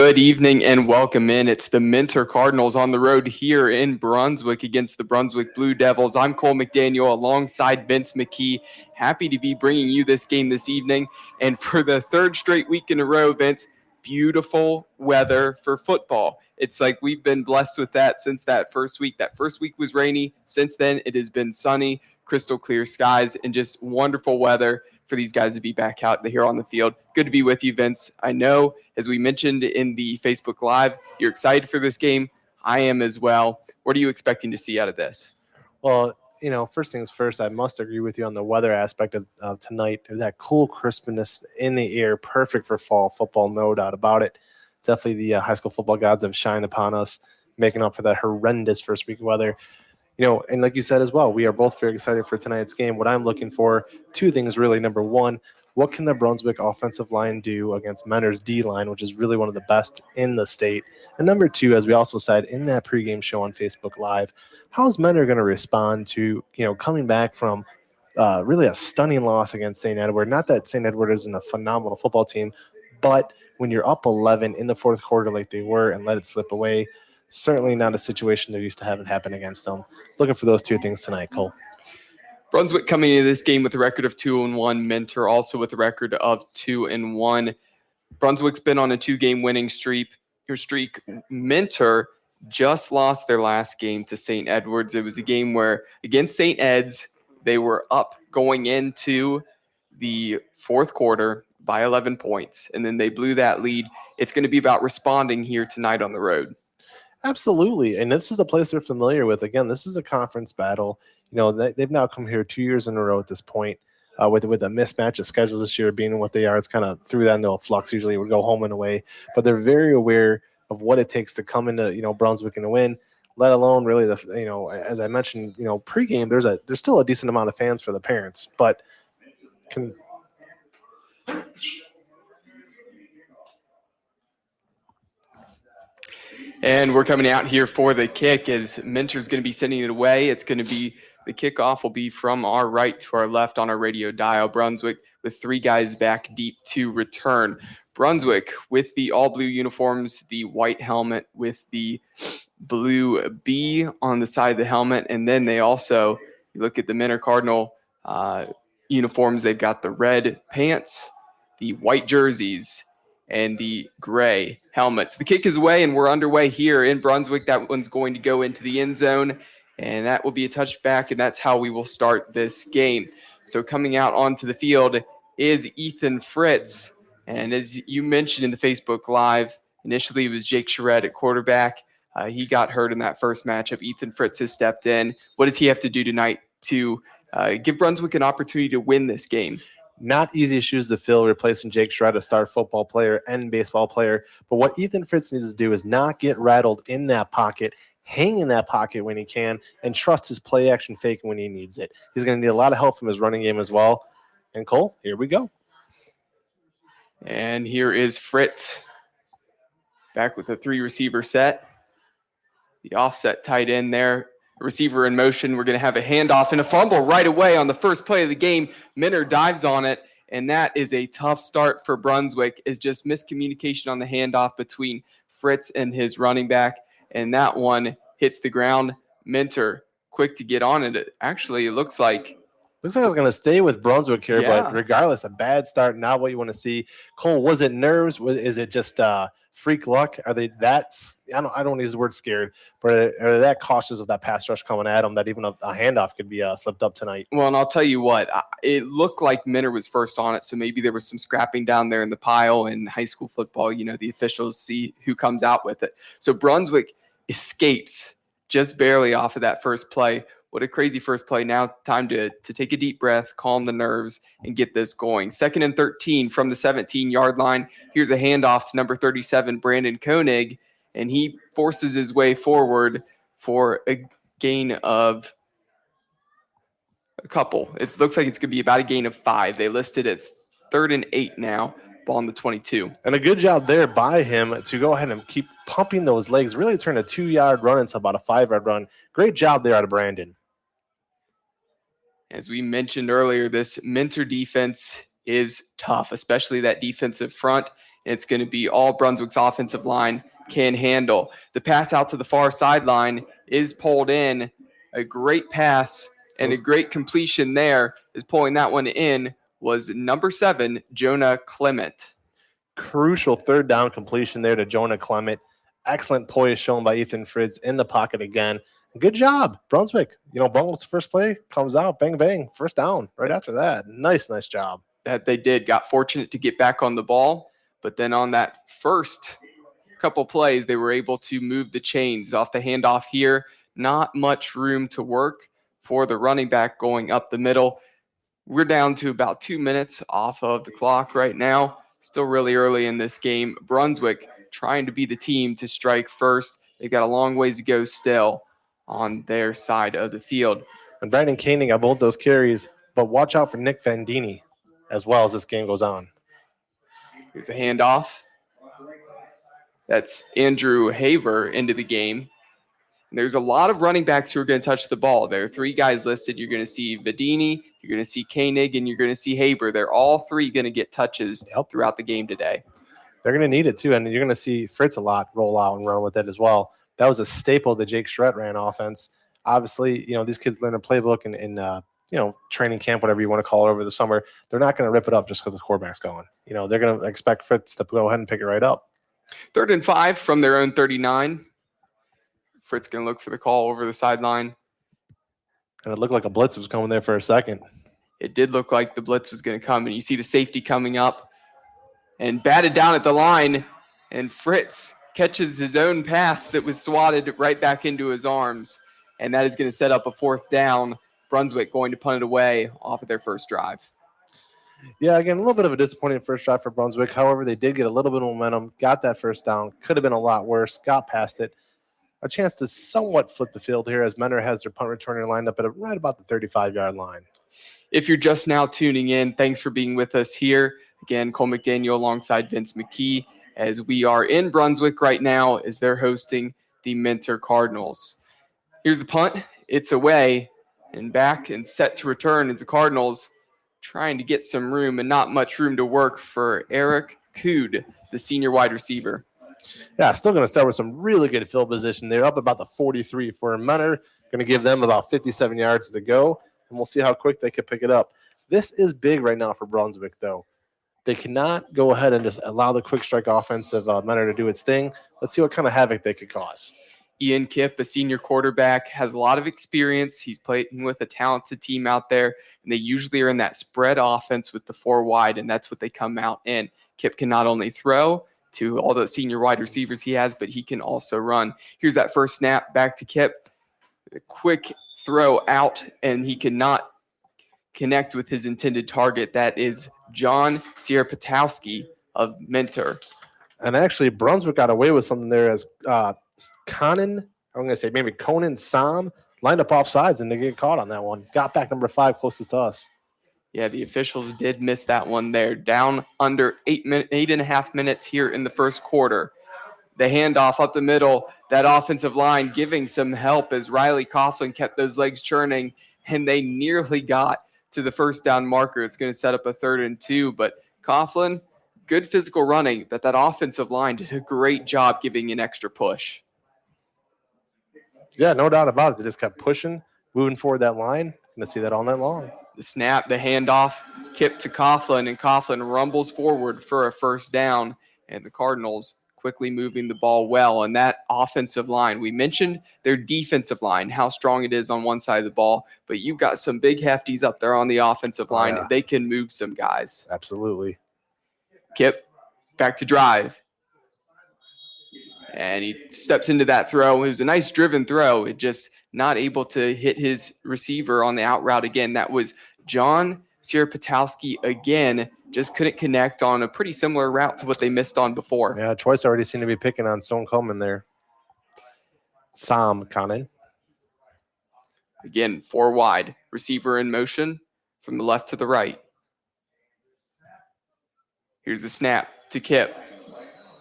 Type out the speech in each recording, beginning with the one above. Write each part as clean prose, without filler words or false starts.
Good evening and welcome in. It's the Minter Cardinals on the road here in Brunswick against the Brunswick Blue Devils. I'm Cole McDaniel alongside Vince McKee. Happy to be bringing you this game this evening. And for the third straight week in a row, Vince, beautiful weather for football. It's like we've been blessed with that since that first week. That first week was rainy. Since then, it has been sunny, crystal clear skies, and just wonderful weather for these guys to be back out here on the field. Good to be with you, Vince. I know, as we mentioned in the Facebook Live, you're excited for this game. I am as well. What are you expecting to see out of this? Well, first things first, I must agree with you on the weather aspect of tonight. That cool crispness in the air, perfect for fall football, no doubt about it. Definitely the high school football gods have shined upon us, making up for that horrendous first week of weather. And like you said as well, we are both very excited for tonight's game. What I'm looking for, two things really. Number one, what can the Brunswick offensive line do against Mentor's D-line, which is really one of the best in the state? And number two, as we also said in that pregame show on Facebook Live, how is Mentor going to respond to, coming back from really a stunning loss against St. Edward? Not that St. Edward isn't a phenomenal football team, but when you're up 11 in the fourth quarter like they were and let it slip away, certainly not a situation they're used to having happen against them. Looking for those two things tonight, Cole. Brunswick coming into this game with a record of 2-1. Minter also with a record of 2-1. Brunswick's been on a 2-game winning streak. Minter just lost their last game to St. Edwards. It was a game where, against St. Ed's, they were up going into the fourth quarter by 11 points, and then they blew that lead. It's going to be about responding here tonight on the road. Absolutely, and this is a place they're familiar with. Again, this is a conference battle. They've now come here 2 years in a row at this point. With a mismatch of schedules this year being what they are, it's kind of threw that into a flux. Usually it would go home and away, but they're very aware of what it takes to come into Brunswick and win. Let alone really as I mentioned, pregame there's still a decent amount of fans for the parents, but And we're coming out here for the kick as Minter's going to be sending it away. It's going to be the kickoff will be from our right to our left on our radio dial. Brunswick with three guys back deep to return. Brunswick with the all blue uniforms, the white helmet with the blue B on the side of the helmet. And then they also, you look at the Minter Cardinal uniforms, they've got the red pants, the white jerseys, and the gray helmets. The kick is away, and we're underway here in Brunswick. That one's going to go into the end zone, and that will be a touchback, and that's how we will start this game. So coming out onto the field is Ethan Fritz, and as you mentioned in the Facebook Live, initially it was Jake Charette at quarterback. He got hurt in that first matchup. Ethan Fritz has stepped in. What does he have to do tonight to give Brunswick an opportunity to win this game? Not easy shoes to fill, replacing Jake Shred, a star football player and baseball player. But what Ethan Fritz needs to do is not get rattled in that pocket, hang in that pocket when he can, and trust his play action fake when he needs it. He's going to need a lot of help from his running game as well. And Cole, here we go. And here is Fritz back with a 3-receiver set. The offset tight end there. Receiver in motion. We're going to have a handoff and a fumble right away on the first play of the game. Minter dives on it, and that is a tough start for Brunswick. Is just miscommunication on the handoff between Fritz and his running back, and that one hits the ground. Minter quick to get on it. Actually, it looks like it's going to stay with Brunswick here, but regardless, a bad start, not what you want to see. Cole, was it nerves? Is it just freak luck? Are they that – I don't want to use the word scared, but are they that cautious of that pass rush coming at them that even a handoff could be slipped up tonight? Well, and I'll tell you what, it looked like Minter was first on it, so maybe there was some scrapping down there in the pile. In high school football, the officials see who comes out with it. So Brunswick escapes just barely off of that first play. What a crazy first play. Now time to take a deep breath, calm the nerves, and get this going. 2nd and 13 from the 17-yard line. Here's a handoff to number 37, Brandon Koenig, and he forces his way forward for a gain of a couple. It looks like it's going to be about a gain of 5. They listed it 3rd and 8 now, ball on the 22. And a good job there by him to go ahead and keep pumping those legs, really turn a 2-yard run into about a 5-yard run. Great job there out of Brandon. As we mentioned earlier, this Minter defense is tough, especially that defensive front. It's going to be all Brunswick's offensive line can handle. The pass out to the far sideline is pulled in. A great pass and a great completion there is pulling that one in was number 7, Jonah Clement. Crucial third down completion there to Jonah Clement. Excellent poise shown by Ethan Fritz in the pocket again. Good job, Brunswick. Bungles the first play, comes out, bang, bang, first down right after that. Nice job. That they did. Got fortunate to get back on the ball, but then on that first couple plays, they were able to move the chains off the handoff here. Not much room to work for the running back going up the middle. We're down to about 2 minutes off of the clock right now. Still really early in this game. Brunswick trying to be the team to strike first. They've got a long ways to go still on their side of the field. And Brandon Koenig got both those carries, but watch out for Nick Vandini as well as this game goes on. Here's the handoff. That's Andrew Haver into the game. And there's a lot of running backs who are going to touch the ball. There are 3 guys listed. You're going to see Vandini, you're going to see Koenig, and you're going to see Haber. They're all 3 going to get touches throughout the game today. They're going to need it too, and you're going to see Fritz a lot roll out and run with it as well. That was a staple of the Jake Schrett ran offense. Obviously, these kids learn a playbook in training camp, whatever you want to call it, over the summer. They're not going to rip it up just because the quarterback's going. They're going to expect Fritz to go ahead and pick it right up. 3rd and 5 from their own 39. Fritz going to look for the call over the sideline. And it looked like a blitz was coming there for a second. It did look like the blitz was going to come, and you see the safety coming up and batted down at the line, and Fritz catches his own pass that was swatted right back into his arms, and that is going to set up a 4th down. Brunswick going to punt it away off of their first drive. Yeah, again, a little bit of a disappointing first drive for Brunswick. However, they did get a little bit of momentum, got that first down. Could have been a lot worse, got past it. A chance to somewhat flip the field here as Mentor has their punt returner lined up at right about the 35-yard line. If you're just now tuning in, thanks for being with us here. Again, Cole McDaniel alongside Vince McKee as we are in Brunswick right now as they're hosting the Mentor Cardinals. Here's the punt. It's away and back and set to return as the Cardinals trying to get some room and not much room to work for Eric Cood, the senior wide receiver. Yeah, still going to start with some really good field position. They're up about the 43 for Mentor. Going to give them about 57 yards to go, and we'll see how quick they can pick it up. This is big right now for Brunswick, though. They cannot go ahead and just allow the quick strike offense of Mentor to do its thing. Let's see what kind of havoc they could cause. Ian Kipp, a senior quarterback, has a lot of experience. He's playing with a talented team out there, and they usually are in that spread offense with the 4 wide, and that's what they come out in. Kipp can not only throw to all the senior wide receivers he has, but he can also run. Here's that first snap back to Kipp. A quick throw out, and he cannot connect with his intended target. That is John Sierpatowski of Mentor. And actually, Brunswick got away with something there as Conan Sam lined up off sides, and they get caught on that one. Got back number 5 closest to us. Yeah, the officials did miss that one there. Down under 8.5 minutes here in the first quarter. The handoff up the middle, that offensive line giving some help as Riley Coughlin kept those legs churning, and they nearly got to the first down marker. It's going to set up a 3rd and 2, but Coughlin, good physical running, but that offensive line did a great job giving an extra push. Yeah, no doubt about it. They just kept pushing, moving forward that line. Going to see that all night long. The snap, the handoff, Kipp to Coughlin, and Coughlin rumbles forward for a first down, and the Cardinals quickly moving the ball well. And that offensive line, we mentioned their defensive line, how strong it is on one side of the ball, but you've got some big hefties up there on the offensive line. They can move some guys. Absolutely. Kipp back to drive. And he steps into that throw. It was a nice driven throw. It just not able to hit his receiver on the out route again. That was John Sierpatowski again. Just couldn't connect on a pretty similar route to what they missed on before. Yeah, Troy's already seemed to be picking on Stone Coleman there. Sam Conan. Again, 4 wide. Receiver in motion from the left to the right. Here's the snap to Kipp.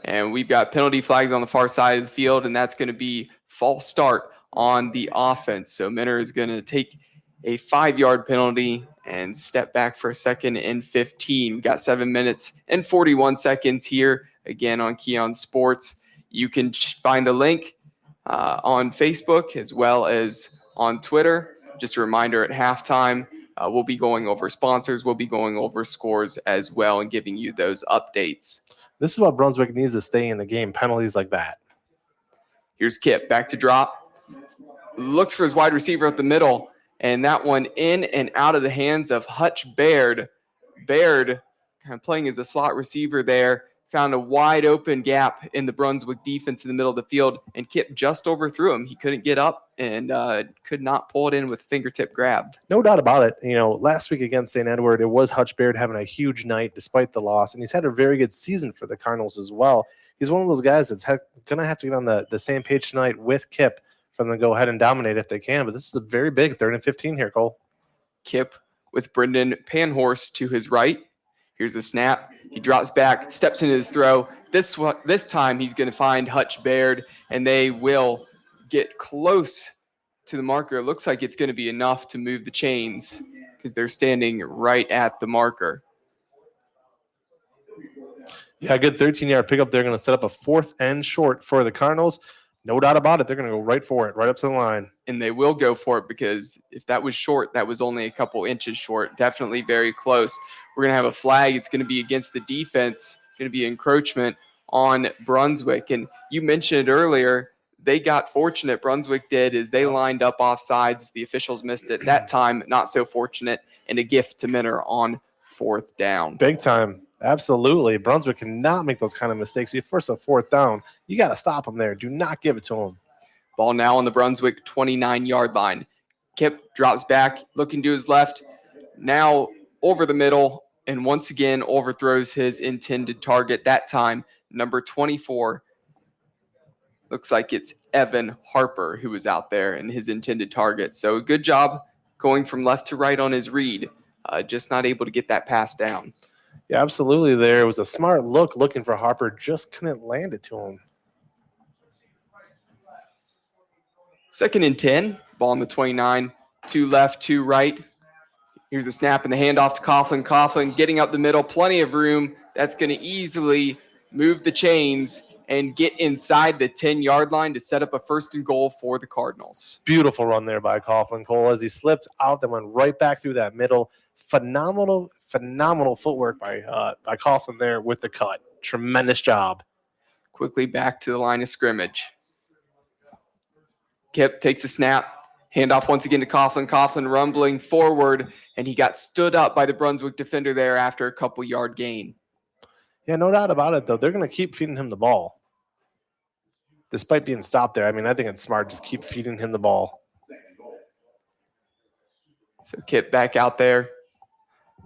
And we've got penalty flags on the far side of the field, and that's going to be false start on the offense. So Mentor is going to take a 5-yard penalty and step back for a 2nd and 15. We've got 7 minutes and 41 seconds here again on Keon Sports. You can find the link on Facebook as well as on Twitter. Just a reminder, at halftime, we'll be going over sponsors. We'll be going over scores as well and giving you those updates. This is what Brunswick needs to stay in the game, penalties like that. Here's Kip, back to drop. Looks for his wide receiver up the middle, and that one in and out of the hands of Hutch Baird. Baird kind of playing as a slot receiver there, found a wide open gap in the Brunswick defense in the middle of the field, and Kip just overthrew him. He couldn't get up and could not pull it in with a fingertip grab. No doubt about it. Last week against St. Edward, it was Hutch Baird having a huge night despite the loss, and he's had a very good season for the Cardinals as well. He's one of those guys that's going to have to get on the same page tonight with Kip for them to go ahead and dominate if they can, but this is a very big 3rd and 15 here, Cole. Kip with Brendan Panhorst to his right. Here's the snap. He drops back, steps into his throw. This time he's going to find Hutch Baird, and they will get close to the marker. It looks like it's going to be enough to move the chains because they're standing right at the marker. Yeah, good 13-yard pickup. They're going to set up a 4th and short for the Cardinals. No doubt about it. They're going to go right for it, right up to the line. And they will go for it because if that was short, that was only a couple inches short. Definitely very close. We're going to have a flag. It's going to be against the defense. It's going to be encroachment on Brunswick. And you mentioned earlier, they got fortunate. Brunswick did is they lined up off sides. The officials missed it. That time, not so fortunate. And a gift to Minner on 4th down. Big time. Absolutely. Brunswick cannot make those kind of mistakes. You force a 4th down, you got to stop them there. Do not give it to them. Ball now on the Brunswick 29-yard line. Kip drops back, looking to his left. Now over the middle, and once again overthrows his intended target. That time, number 24. Looks like it's Evan Harper who was out there and his intended target. So good job going from left to right on his read. Just not able to get that pass down. Yeah, absolutely. There was a smart look looking for Harper, just couldn't land it to him. 2nd and 10, ball on the 29, 2 left, 2 right. Here's the snap and the handoff to Coughlin. Coughlin getting up the middle, plenty of room. That's going to easily move the chains and get inside the 10-yard line to set up a 1st and goal for the Cardinals. Beautiful run there by Coughlin, Cole, as he slipped out that went right back through that middle. Phenomenal footwork by Coughlin there with the cut. Tremendous job. Quickly back to the line of scrimmage. Kip takes the snap. Handoff once again to Coughlin. Coughlin rumbling forward, and he got stood up by the Brunswick defender there after a couple-yard gain. Yeah, no doubt about it, though. They're going to keep feeding him the ball. Despite being stopped there, I think it's smart. Just keep feeding him the ball. So Kip back out there,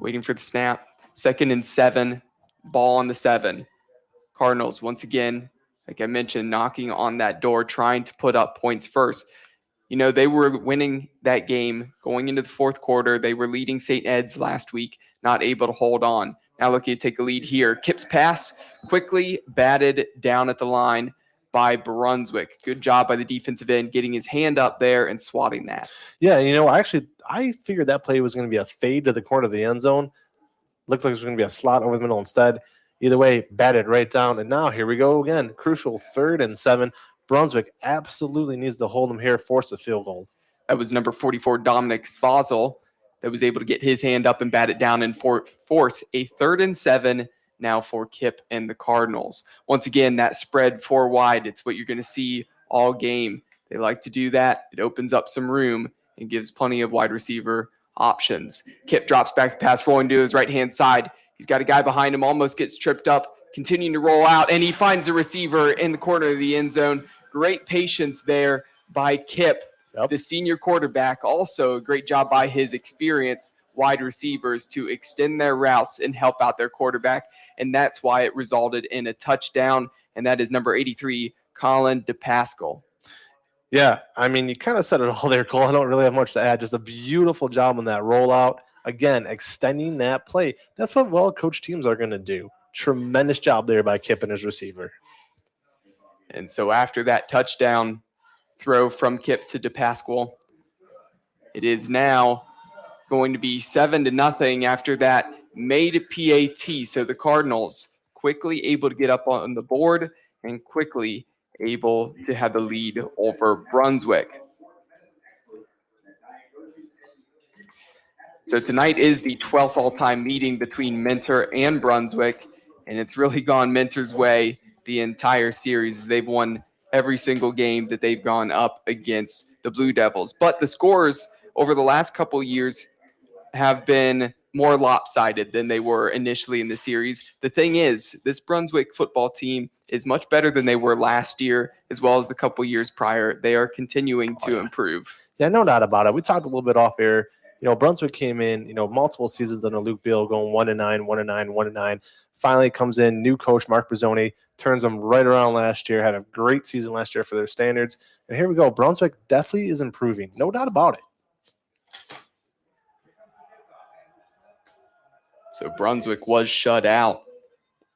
waiting for the snap. 2nd and 7, ball on the 7. Cardinals, once again, like I mentioned, knocking on that door, trying to put up points first. They were winning that game going into the 4th quarter. They were leading St. Ed's last week, not able to hold on. Now looking to take a lead here. Kip's pass quickly batted down at the line by Brunswick. Good job by the defensive end getting his hand up there and swatting that. Yeah, I figured that play was going to be a fade to the corner of the end zone. Looked like it was going to be a slot over the middle instead. Either way, batted right down. And now here we go again. Crucial 3rd and 7. Brunswick absolutely needs to hold them here, force a field goal. That was number 44, Dominic Svazil, that was able to get his hand up and bat it down and force a 3rd and 7 now for Kip and the Cardinals. Once again, that spread 4 wide. It's what you're going to see all game. They like to do that. It opens up some room and gives plenty of wide receiver options. Kip drops back to pass, rolling to his right-hand side. He's got a guy behind him, almost gets tripped up, continuing to roll out, and he finds a receiver in the corner of the end zone. Great patience there by Kip, the senior quarterback. Also a great job by his experienced wide receivers to extend their routes and help out their quarterback, and that's why it resulted in a touchdown, and that is number 83, Colin DePascal. Yeah, you kind of said it all there, Cole. I don't really have much to add. Just a beautiful job on that rollout. Again, extending that play. That's what well-coached teams are going to do. Tremendous job there by Kip and his receiver. And so after that touchdown throw from Kip to DePascal, it is now going to be 7-0 after that made PAT. So the Cardinals quickly able to get up on the board and quickly able to have the lead over Brunswick. So tonight is the 12th all-time meeting between Minter and Brunswick, and it's really gone Minter's way the entire series. They've won every single game that they've gone up against the Blue Devils. But the scores over the last couple years have been more lopsided than they were initially in the series. The thing is, this Brunswick football team is much better than they were last year, as well as the couple years prior. They are continuing to improve. Yeah, no doubt about it. We talked a little bit off air. Brunswick came in, multiple seasons under Luke Beal, going 1-9, 1-9, 1-9. Finally comes in, new coach Mark Brazzoni, turns them right around last year, had a great season last year for their standards. And here we go. Brunswick definitely is improving. No doubt about it. So Brunswick was shut out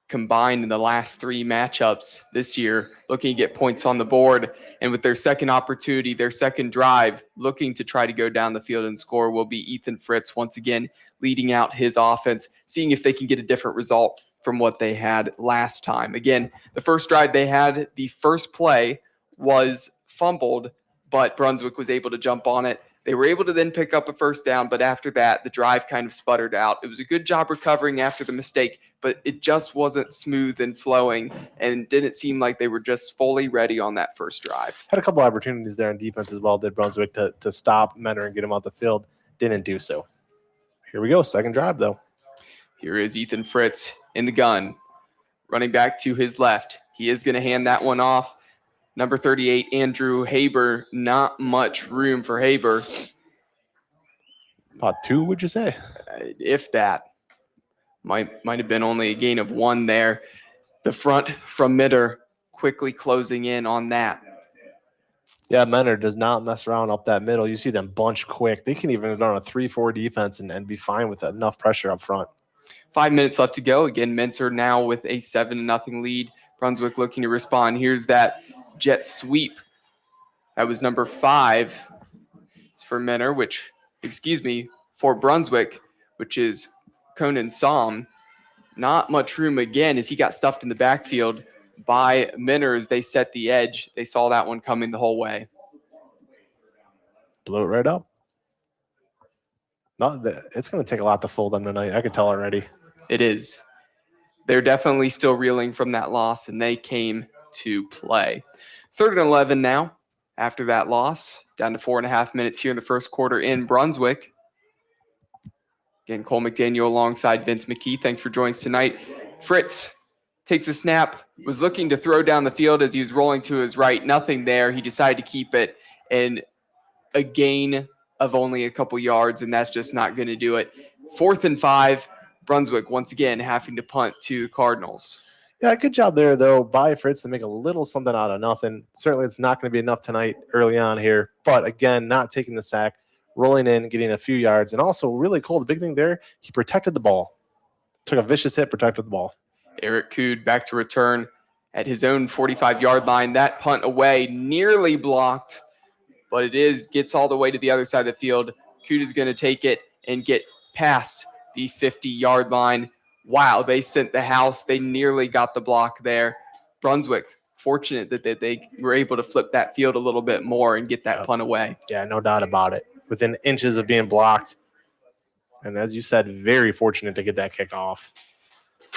combined in the last 3 matchups this year, looking to get points on the board. And with their second opportunity, their second drive, looking to try to go down the field and score, will be Ethan Fritz once again leading out his offense, seeing if they can get a different result from what they had last time. Again, the first drive they had, the first play was fumbled, but Brunswick was able to jump on it. They were able to then pick up a first down, but after that, the drive kind of sputtered out. It was a good job recovering after the mistake, but it just wasn't smooth and flowing, and didn't seem like they were just fully ready on that first drive. Had a couple opportunities there on defense as well, did Brunswick, to stop Menor and get him out the field. Didn't do so. Here we go, second drive, though. Here is Ethan Fritz in the gun, running back to his left. He is going to hand that one off. Number 38, Andrew Haber. Not much room for Haber. About 2, would you say? If that. Might have been only a gain of 1 there. The front from Mitter quickly closing in on that. Yeah, Menor does not mess around up that middle. You see them bunch quick. They can even run a 3-4 defense and be fine with enough pressure up front. 5 minutes left to go. Again, Minter now with a 7-0 lead. Brunswick looking to respond. Here's that jet sweep. That was number 5 for Minter, for Brunswick, which is Conan Som. Not much room again as he got stuffed in the backfield by Minter as they set the edge. They saw that one coming the whole way. Blew it right up. It's going to take a lot to fold them tonight. I could tell already. It is. They're definitely still reeling from that loss, and they came to play. 3rd and 11 now after that loss. Down to 4.5 minutes here in the first quarter in Brunswick. Again, Cole McDaniel alongside Vince McKee. Thanks for joining us tonight. Fritz takes the snap, was looking to throw down the field as he was rolling to his right. Nothing there. He decided to keep it, and a gain of only a couple yards, and that's just not going to do it. 4th and 5. Brunswick once again having to punt to Cardinals. Yeah, good job there, though, by Fritz to make a little something out of nothing. Certainly it's not going to be enough tonight early on here. But, again, not taking the sack, rolling in, getting a few yards. And also, really cool, the big thing there, he protected the ball. Took a vicious hit, protected the ball. Eric Cood back to return at his own 45-yard line. That punt away, nearly blocked, but gets all the way to the other side of the field. Cood is going to take it and get past the 50-yard line. Wow, they sent the house. They nearly got the block there. Brunswick, fortunate that they were able to flip that field a little bit more and get that punt away. Yeah, no doubt about it. Within inches of being blocked. And as you said, very fortunate to get that kickoff.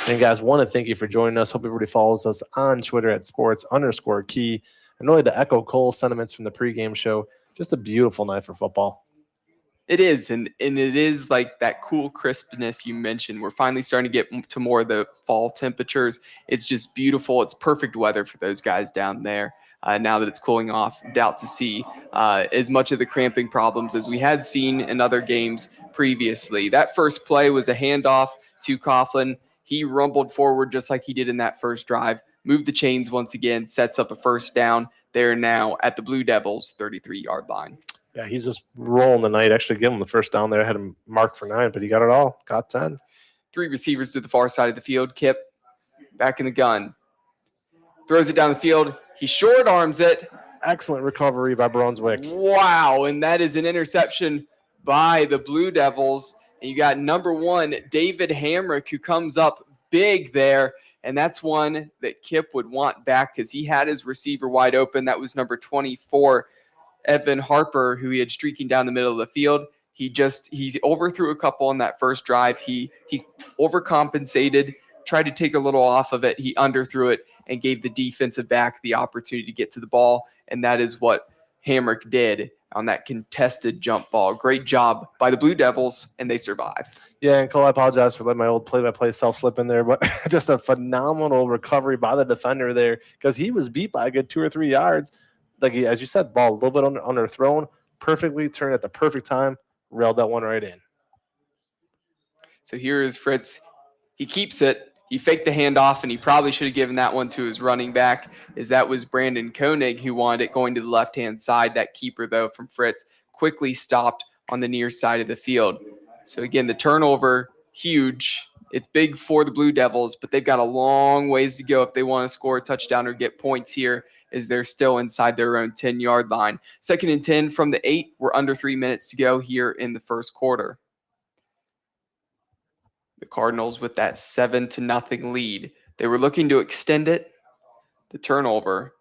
And guys, want to thank you for joining us. Hope everybody follows us on Twitter at sports_key. And really to echo Cole's sentiments from the pregame show, just a beautiful night for football. It is, and it is like that cool crispness you mentioned. We're finally starting to get to more of the fall temperatures. It's just beautiful. It's perfect weather for those guys down there. Now that it's cooling off, doubt to see as much of the cramping problems as we had seen in other games previously. That first play was a handoff to Coughlin. He rumbled forward just like he did in that first drive, moved the chains once again, sets up a first down. They're now at the Blue Devils' 33-yard line. Yeah, he's just rolling the night. Actually, give him the first down there. I had him marked for 9, but he got it all. Got 10. 3 receivers to the far side of the field. Kip back in the gun. Throws it down the field. He short arms it. Excellent recovery by Brunswick. Wow, and that is an interception by the Blue Devils. And you got number 1, David Hamrick, who comes up big there And that's one that Kip would want back because he had his receiver wide open. That was number 24, Evan Harper, who he had streaking down the middle of the field. He overthrew a couple on that first drive. He overcompensated, tried to take a little off of it. He underthrew it and gave the defensive back the opportunity to get to the ball. And that is what Hamrick did on that contested jump ball. Great job by the Blue Devils, and they survived. Yeah, and Cole, I apologize for letting my old play-by-play self slip in there, but just a phenomenal recovery by the defender there because he was beat by a good 2 or 3 yards. As you said, ball a little bit underthrown, perfectly turned at the perfect time, railed that one right in. So here is Fritz. He keeps it. He faked the handoff, and he probably should have given that one to his running back, as that was Brandon Koenig who wanted it going to the left-hand side. That keeper, though, from Fritz quickly stopped on the near side of the field. So, again, the turnover, huge. It's big for the Blue Devils, but they've got a long ways to go if they want to score a touchdown or get points here, as they're still inside their own 10-yard line. 2nd and 10 from the 8. We're under 3 minutes to go here in the first quarter. The Cardinals with that 7-0 lead. They were looking to extend it. The turnover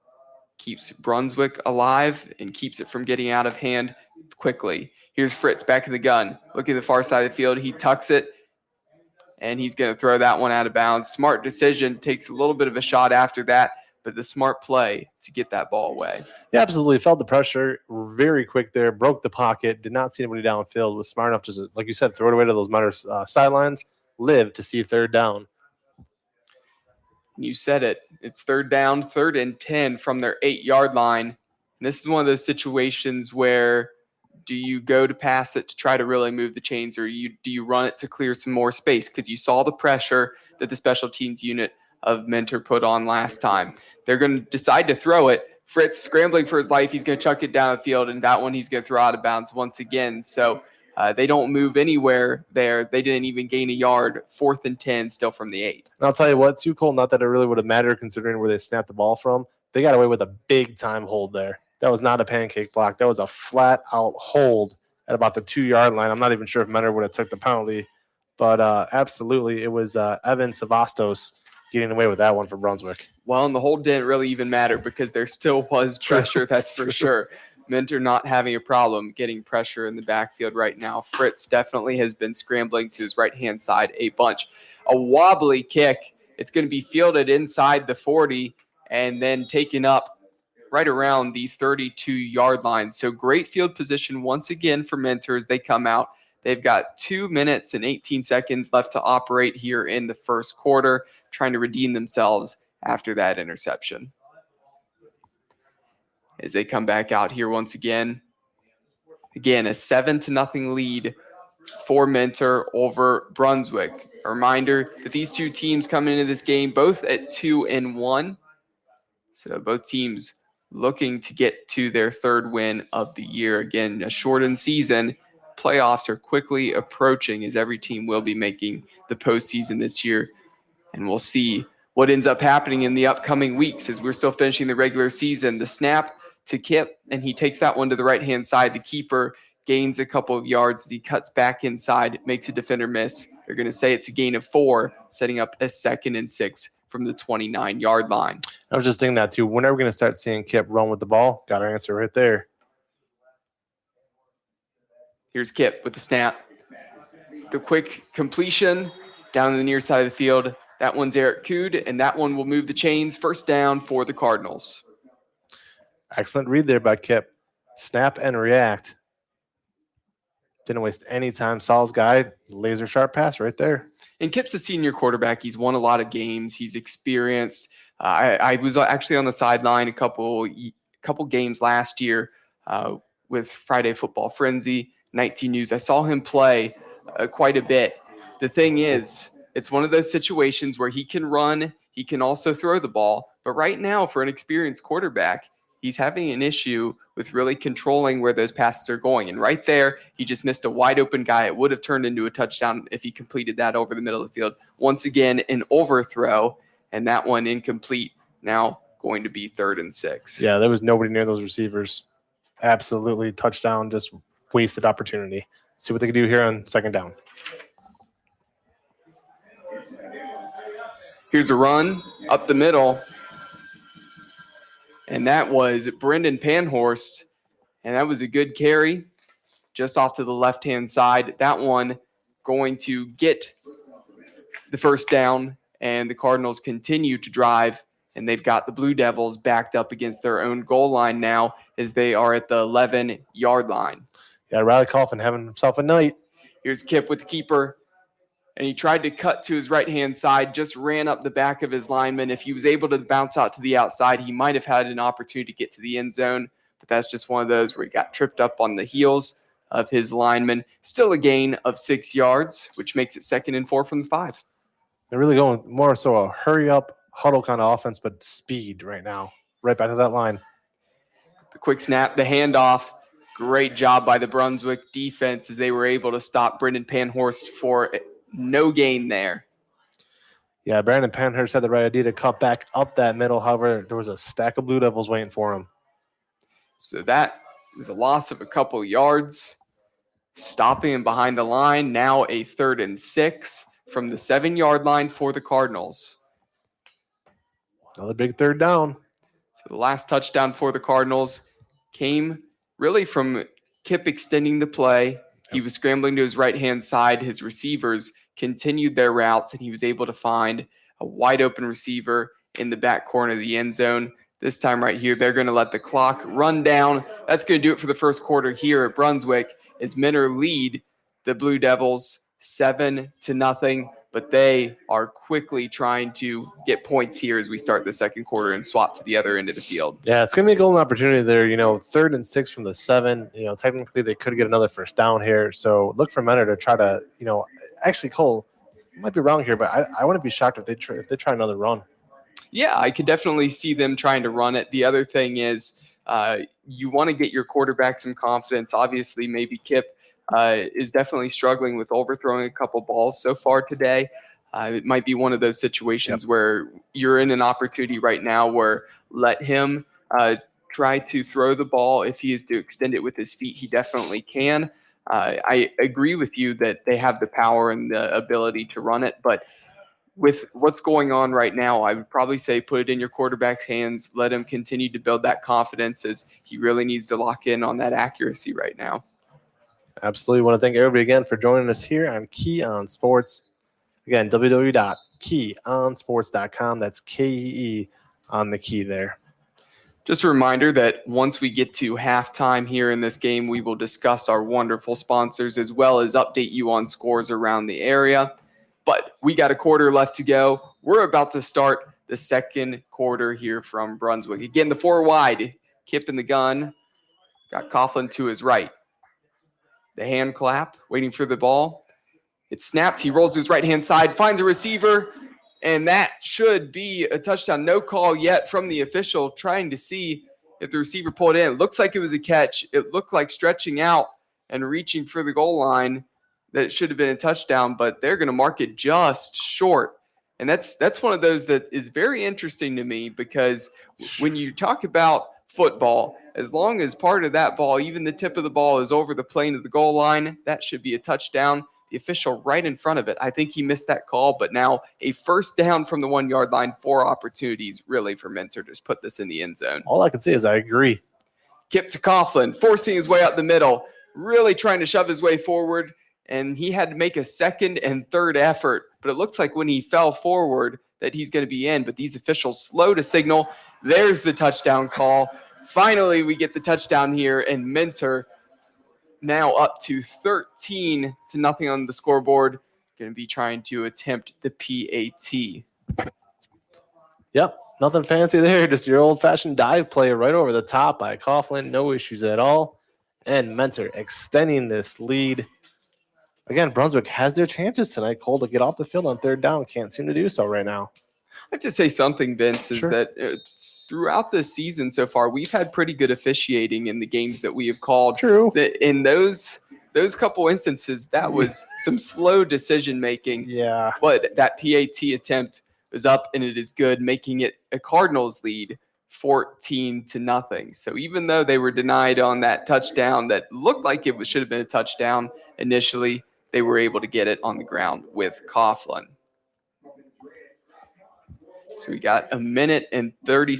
keeps Brunswick alive and keeps it from getting out of hand quickly. Here's Fritz back in the gun. Look at the far side of the field. He tucks it, and he's going to throw that one out of bounds. Smart decision. Takes a little bit of a shot after that, but the smart play to get that ball away. Yeah, absolutely. Felt the pressure very quick there. Broke the pocket. Did not see anybody downfield. Was smart enough to, like you said, throw it away to those minor sidelines. Live to see 3rd down. You said it. It's 3rd down, 3rd and 10 from their 8-yard line. And this is one of those situations where do you go to pass it to try to really move the chains, or do you run it to clear some more space? Because you saw the pressure that the special teams unit of Mentor put on last time. They're going to decide to throw it. Fritz scrambling for his life. He's going to chuck it down the field, and that one he's going to throw out of bounds once again. So they don't move anywhere there. They didn't even gain a yard. 4th and 10 still from the 8. And I'll tell you what, too, Cole, not that it really would have mattered considering where they snapped the ball from. They got away with a big-time hold there. That was not a pancake block. That was a flat-out hold at about the 2-yard line. I'm not even sure if Mentor would have took the penalty, but absolutely it was Evan Savastos getting away with that one for Brunswick. Well, and the hold didn't really even matter because there still was pressure, that's for sure. Mentor not having a problem getting pressure in the backfield right now. Fritz definitely has been scrambling to his right-hand side a bunch. A wobbly kick. It's going to be fielded inside the 40 and then taken up right around the 32-yard line. So great field position once again for Mentor as they come out. They've got 2 minutes and 18 seconds left to operate here in the first quarter, trying to redeem themselves after that interception. As they come back out here once again. Again, a 7-0 lead for Mentor over Brunswick. A reminder that these two teams come into this game both at 2-1. So both teams looking to get to their 3rd win of the year. Again, a shortened season. Playoffs are quickly approaching as every team will be making the postseason this year. And we'll see what ends up happening in the upcoming weeks as we're still finishing the regular season. The snap to Kip, and he takes that one to the right-hand side. The keeper gains a couple of yards as he cuts back inside, makes a defender miss. They're going to say it's a gain of 4, setting up a 2nd and 6 from the 29-yard line. I was just thinking that, too. When are we going to start seeing Kip run with the ball? Got our answer right there. Here's Kip with the snap. The quick completion down to the near side of the field. That one's Eric Cood, and that one will move the chains. 1st down for the Cardinals. Excellent read there by Kip. Snap and react. Didn't waste any time. Saul's guy, laser sharp pass right there. And Kip's a senior quarterback. He's won a lot of games. He's experienced. I was actually on the sideline a couple games last year with Friday Football Frenzy, 19 News. I saw him play quite a bit. The thing is, it's one of those situations where he can run, he can also throw the ball. But right now, for an experienced quarterback, he's having an issue with really controlling where those passes are going. And right there, he just missed a wide open guy. It would have turned into a touchdown if he completed that over the middle of the field. Once again, an overthrow, and that one incomplete. Now going to be 3rd and 6. Yeah, there was nobody near those receivers. Absolutely touchdown, just wasted opportunity. See what they can do here on 2nd down. Here's a run up the middle. And that was Brendan Panhorst. And that was a good carry just off to the left-hand side. That one going to get the first down, and the Cardinals continue to drive, and they've got the Blue Devils backed up against their own goal line now as they are at the 11-yard line. Yeah, Riley Coffin having himself a night. Here's Kip with the keeper, and he tried to cut to his right-hand side, just ran up the back of his lineman. If he was able to bounce out to the outside, he might have had an opportunity to get to the end zone, but that's just one of those where he got tripped up on the heels of his lineman. Still a gain of 6 yards, which makes it 2nd and 4 from the 5. They're really going more so a hurry-up, huddle kind of offense, but speed right now. Right back to that line. The quick snap, the handoff. Great job by the Brunswick defense as they were able to stop Brendan Panhorst for no gain there. Yeah, Brandon Panhurst had the right idea to cut back up that middle. However, there was a stack of Blue Devils waiting for him. So that is a loss of a couple yards. Stopping him behind the line. Now a 3rd and 6 from the 7-yard line for the Cardinals. Another big 3rd down. So the last touchdown for the Cardinals came really from Kip extending the play. He was scrambling to his right-hand side. His receivers continued their routes, and he was able to find a wide-open receiver in the back corner of the end zone. This time right here, they're going to let the clock run down. That's going to do it for the first quarter here at Brunswick as Minter lead the Blue Devils 7-0, but they are quickly trying to get points here as we start the second quarter and swap to the other end of the field. Yeah, it's going to be a golden opportunity there. 3rd and 6 from the 7. Technically they could get another first down here. So look for Minter to try to, actually Cole might be wrong here, but I wouldn't be shocked if they try another run. Yeah, I could definitely see them trying to run it. The other thing is you want to get your quarterback some confidence. Obviously, maybe Kip is definitely struggling with overthrowing a couple balls so far today. It might be one of those situations where you're in an opportunity right now where let him try to throw the ball. If he is to extend it with his feet, he definitely can. I agree with you that they have the power and the ability to run it, but with what's going on right now, I would probably say put it in your quarterback's hands. Let him continue to build that confidence as he really needs to lock in on that accuracy right now. Absolutely. Want to thank everybody again for joining us here on Key on Sports. Again, www.keyonsports.com. That's KEE on the key there. Just a reminder that once we get to halftime here in this game, we will discuss our wonderful sponsors as well as update you on scores around the area. But we got a quarter left to go. We're about to start the second quarter here from Brunswick. Again, the 4 wide. Kip in the gun. Got Coughlin to his right. The hand clap, waiting for the ball. It's snapped. He rolls to his right-hand side, finds a receiver, and that should be a touchdown. No call yet from the official, trying to see if the receiver pulled in. It looks like it was a catch. It looked like stretching out and reaching for the goal line that it should have been a touchdown, but they're going to mark it just short. And that's one of those that is very interesting to me because when you talk about football, as long as part of that ball, even the tip of the ball is over the plane of the goal line, that should be a touchdown. The official right in front of it, I think he missed that call, but now a first down from the 1 yard line, 4 opportunities really for Minter to just put this in the end zone. All I can say is I agree. Kip to Coughlin, forcing his way out the middle, really trying to shove his way forward. And he had to make a 2nd and 3rd effort. But it looks like when he fell forward that he's going to be in. But these officials slow to signal. There's the touchdown call. Finally, we get the touchdown here. And Minter now up to 13-0 on the scoreboard. Going to be trying to attempt the PAT. Yep, nothing fancy there. Just your old-fashioned dive play right over the top by Coughlin. No issues at all. And Minter extending this lead. Again, Brunswick has their chances tonight, Cole, to get off the field on 3rd down. Can't seem to do so right now. I have to say something, Vince, is that throughout this season so far, we've had pretty good officiating in the games that we have called. True. That in those couple instances, that was some slow decision-making. Yeah. But that PAT attempt was up, and it is good, making it a Cardinals lead 14-0. So even though they were denied on that touchdown that looked like it should have been a touchdown initially, they were able to get it on the ground with Coughlin. So we got 11 minutes and 30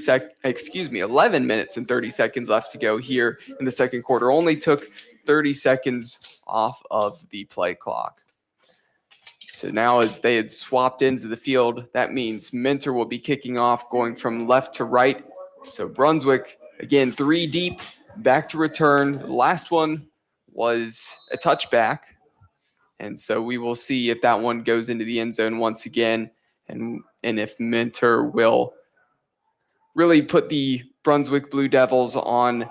seconds left to go here in the second quarter. Only took 30 seconds off of the play clock. So now as they had swapped into the field, that means Minter will be kicking off, going from left to right. So Brunswick, again, 3 deep, back to return. The last one was a touchback. And so we will see if that one goes into the end zone once again, and if Minter will really put the Brunswick Blue Devils on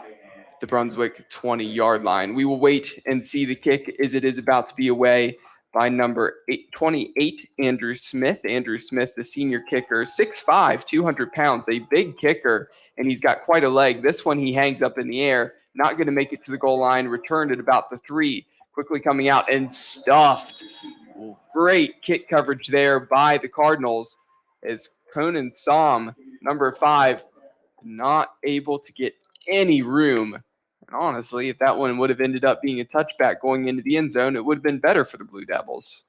the Brunswick 20-yard line. We will wait and see the kick as it is about to be away by number 28, Andrew Smith. Andrew Smith, the senior kicker, 6'5", 200 pounds, a big kicker, and he's got quite a leg. This one he hangs up in the air, not going to make it to the goal line, returned at about the 3, quickly coming out and stuffed. Great kick coverage there by the Cardinals as Conan Som, number 5, not able to get any room. And honestly, if that one would have ended up being a touchback going into the end zone, it would have been better for the Blue Devils.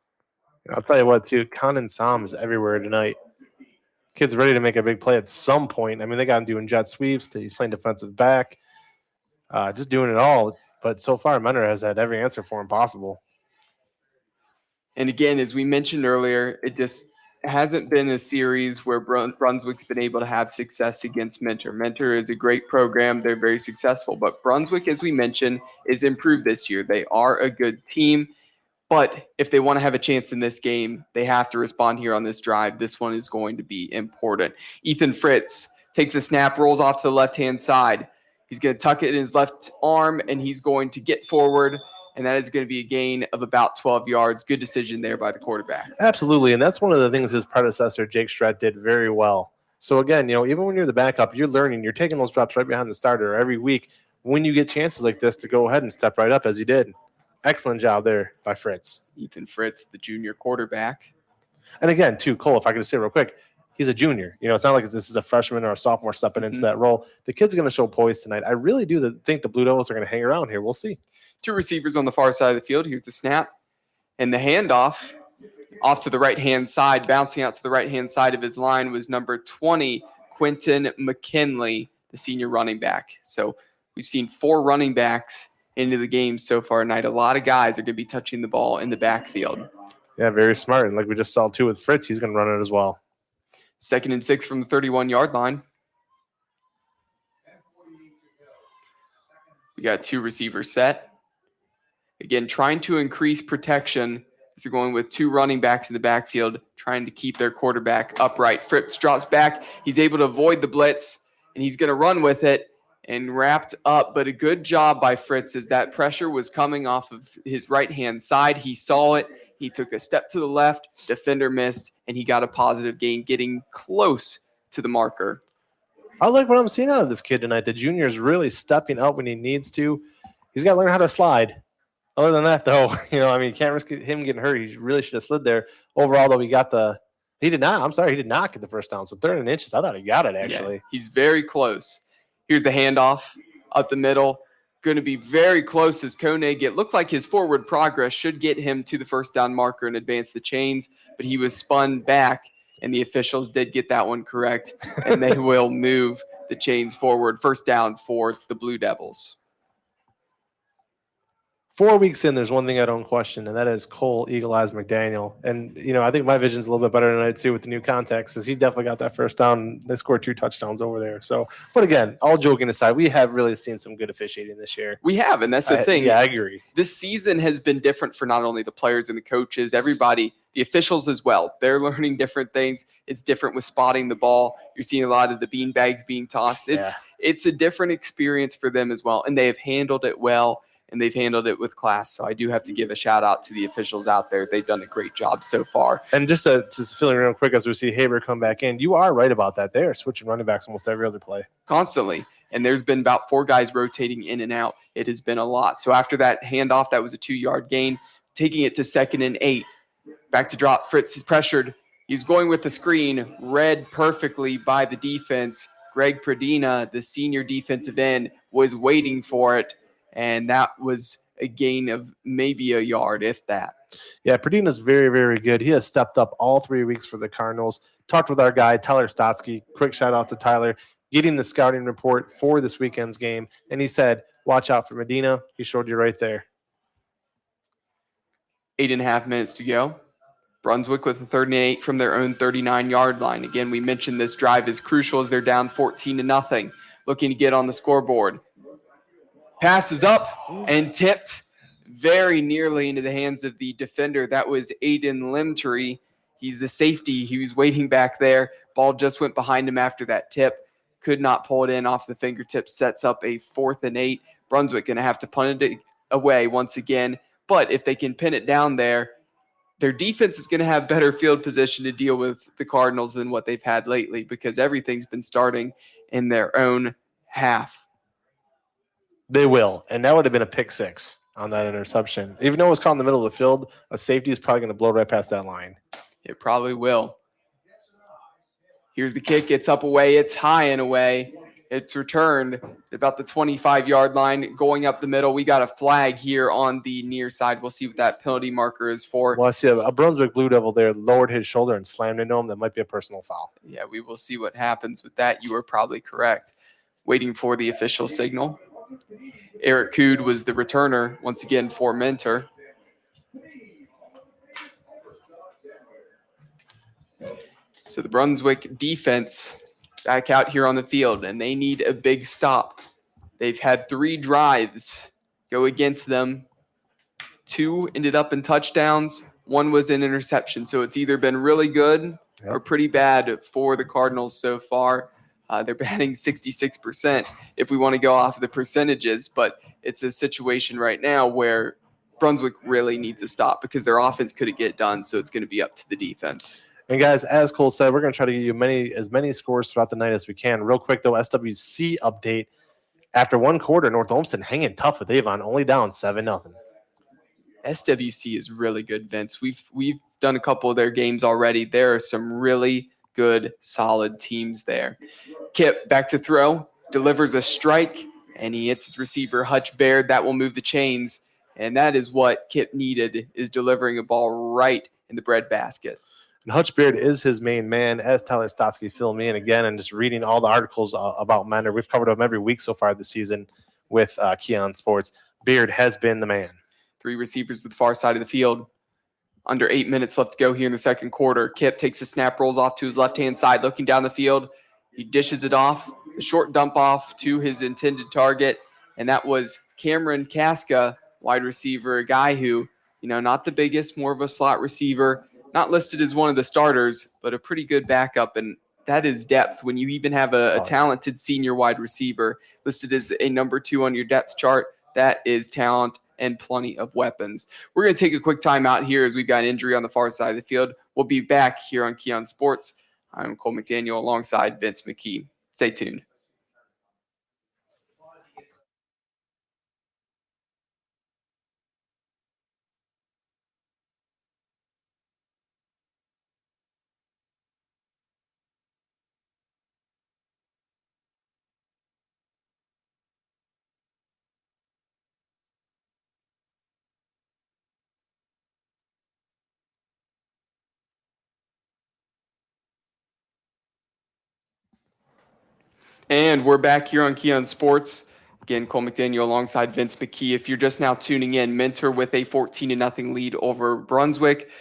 I'll tell you what, too, Conan Som is everywhere tonight. Kid's ready to make a big play at some point. I mean, they got him doing jet sweeps. He's playing defensive back, just doing it all. But so far, Mentor has had every answer for him possible. And again, as we mentioned earlier, it just hasn't been a series where Brunswick's been able to have success against Mentor. Mentor is a great program. They're very successful. But Brunswick, as we mentioned, is improved this year. They are a good team. But if they want to have a chance in this game, they have to respond here on this drive. This one is going to be important. Ethan Fritz takes a snap, rolls off to the left-hand side. He's going to tuck it in his left arm, and he's going to get forward, and that is going to be a gain of about 12 yards. Good decision there by the quarterback. Absolutely, and that's one of the things his predecessor, Jake Strat, did very well. So, again, even when you're the backup, you're learning. You're taking those drops right behind the starter every week when you get chances like this to go ahead and step right up as he did. Excellent job there by Fritz. Ethan Fritz, the junior quarterback. And again, too, Cole, if I could just say real quick, he's a junior. It's not like this is a freshman or a sophomore stepping into that role. The kid's going to show poise tonight. I really do think the Blue Devils are going to hang around here. We'll see. 2 receivers on the far side of the field. Here's the snap. And the handoff off to the right-hand side, bouncing out to the right-hand side of his line was number 20, Quentin Mckinley, the senior running back. So we've seen 4 running backs into the game so far tonight. A lot of guys are going to be touching the ball in the backfield. Yeah, very smart. And like we just saw, too, with Fritz, he's going to run it as well. 2nd and 6 from the 31-yard line. We got 2 receivers set. Again, trying to increase protection. They're going with 2 running backs in the backfield, trying to keep their quarterback upright. Fritz drops back. He's able to avoid the blitz, and he's going to run with it and wrapped up. But a good job by Fritz as that pressure was coming off of his right-hand side. He saw it. He took a step to the left. Defender missed, and he got a positive gain, getting close to the marker. I like what I'm seeing out of this kid tonight. The junior is really stepping up when he needs to. He's got to learn how to slide. Other than that, though, you can't risk him getting hurt. He really should have slid there. Overall, though, he did not get the first down. So 3rd and inches, I thought he got it, actually. Yeah, he's very close. Here's the handoff up the middle. Going to be very close as Koenig. It looked like his forward progress should get him to the first down marker and advance the chains, but he was spun back, and the officials did get that one correct, and they will move the chains forward. First down for the Blue Devils. 4 weeks in, there's one thing I don't question, and that is Cole Eagle Eyes McDaniel. And, I think my vision's a little bit better tonight, too, with the new context, because he definitely got that first down. They scored 2 touchdowns over there. So, but again, all joking aside, we have really seen some good officiating this year. We have, and that's the thing. Yeah, I agree. This season has been different for not only the players and the coaches, everybody, the officials as well. They're learning different things. It's different with spotting the ball. You're seeing a lot of the beanbags being tossed. It's a different experience for them as well, and they have handled it well. And they've handled it with class. So I do have to give a shout out to the officials out there. They've done a great job so far. And just filling real quick as we see Haber come back in, you are right about that. They are switching running backs almost every other play. Constantly. And there's been about 4 guys rotating in and out. It has been a lot. So after that handoff, that was a 2-yard gain, taking it to 2nd and 8. Back to drop. Fritz is pressured. He's going with the screen, read perfectly by the defense. Greg Pradina, the senior defensive end, was waiting for it. And that was a gain of maybe a yard, if that. Yeah, Pradina's very, very good. He has stepped up all 3 weeks for the Cardinals. talked with our guy, Tyler Stotsky. Quick shout out to Tyler, getting the scouting report for this weekend's game. And he said, watch out for Medina. He showed you right there. 8.5 minutes to go. Brunswick with a 3rd and 8 from their own 39-yard line. Again, we mentioned this drive is crucial as they're down 14-0, looking to get on the scoreboard. Pass is up and tipped very nearly into the hands of the defender. That was Aiden Limtree. He's the safety. He was waiting back there. Ball just went behind him after that tip. Could not pull it in off the fingertips. Sets up a 4th and 8. Brunswick going to have to punt it away once again. But if they can pin it down there, their defense is going to have better field position to deal with the Cardinals than what they've had lately because everything's been starting in their own half. They will. And that would have been a pick 6 on that interception. Even though it was caught in the middle of the field, a safety is probably going to blow right past that line. It probably will. Here's the kick. It's up away. It's high and away. It's returned at about the 25-yard line, going up the middle. We got a flag here on the near side. We'll see what that penalty marker is for. Well, I see a Brunswick Blue Devil there lowered his shoulder and slammed into him. That might be a personal foul. Yeah, we will see what happens with that. You are probably correct. Waiting for the official signal. Eric Cood was the returner once again for Mentor. So the Brunswick defense back out here on the field, and they need a big stop. They've had 3 drives go against them. 2 ended up in touchdowns. 1 was an interception. So it's either been really good or pretty bad for the Cardinals so far. They're batting 66% if we want to go off of the percentages, but it's a situation right now where Brunswick really needs a stop because their offense couldn't get done, so it's going to be up to the defense. And guys, as Cole said, we're going to try to give you as many scores throughout the night as we can. Real quick, though, SWC update. After 1 quarter, North Olmstead hanging tough with Avon, only down 7-0. SWC is really good, Vince. We've done a couple of their games already. There are some really good, solid teams there. Kip back to throw, delivers a strike, and he hits his receiver, Hutch Baird. That will move the chains, and that is what Kip needed, is delivering a ball right in the breadbasket. And Hutch Beard is his main man, as Tyler Stotsky filled me in again, and just reading all the articles about Mentor. We've covered them every week so far this season with Keon Sports. Beard has been the man. 3 receivers to the far side of the field. Under 8 minutes left to go here in the second quarter. Kip takes the snap, rolls off to his left-hand side, looking down the field. He dishes it off, the short dump off to his intended target, and that was Cameron Casca, wide receiver, a guy who, not the biggest, more of a slot receiver, not listed as one of the starters, but a pretty good backup, and that is depth. When you even have a talented senior wide receiver listed as a number 2 on your depth chart, that is talent and plenty of weapons. We're going to take a quick time out here as we've got an injury on the far side of the field. We'll be back here on Keon Sports. I'm Cole McDaniel alongside Vince McKee. Stay tuned. And we're back here on Keon Sports. Again, Cole McDaniel alongside Vince McKee. If you're just now tuning in, Mentor with a 14-0 lead over Brunswick.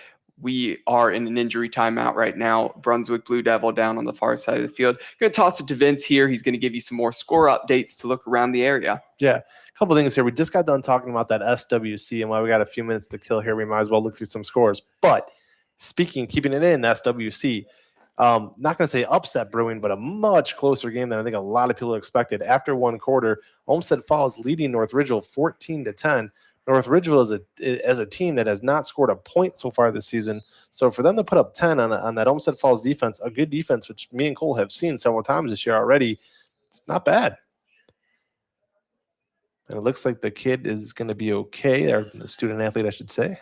We are in an injury timeout right now. Brunswick Blue Devil down on the far side of the field. Going to toss it to Vince here. He's going to give you some more score updates to look around the area. Yeah, a couple things here. We just got done talking about that SWC, and while we got a few minutes to kill here, we might as well look through some scores. But keeping it in SWC, not going to say upset brewing, but a much closer game than I think a lot of people expected. After 1 quarter, Olmstead Falls leading North Ridgeville 14-10. North Ridgeville is a team that has not scored a point so far this season. So for them to put up 10 on that Olmstead Falls defense, a good defense, which me and Cole have seen several times this year already, it's not bad. And it looks like the kid is going to be okay, or the student athlete, I should say.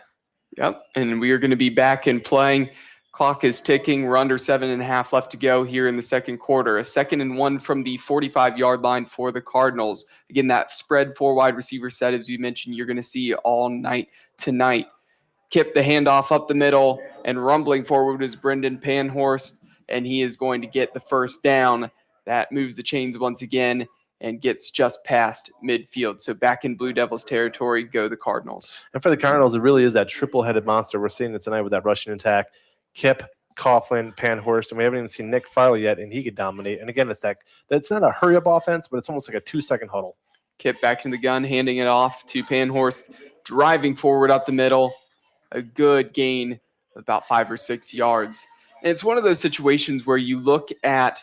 Yep, and we are going to be back in playing. Clock is ticking. We're under 7.5 left to go here in the second quarter. A 2nd and 1 from the 45-yard line for the Cardinals. Again, that spread 4 wide receiver set, as you mentioned, you're going to see all night tonight. Kip the handoff up the middle, and rumbling forward is Brendan Panhorst. and he is going to get the first down. That moves the chains once again and gets just past midfield. So back in Blue Devils territory go the Cardinals. And for the Cardinals, it really is that triple-headed monster. We're seeing it tonight with that rushing attack. Kip, Coughlin, Panhorst, and we haven't even seen Nick Farley yet, and he could dominate. And again, that's not a hurry-up offense, but it's almost like a 2-second huddle. Kip back in the gun, handing it off to Panhorst, driving forward up the middle. A good gain of about 5 or 6 yards. And it's one of those situations where you look at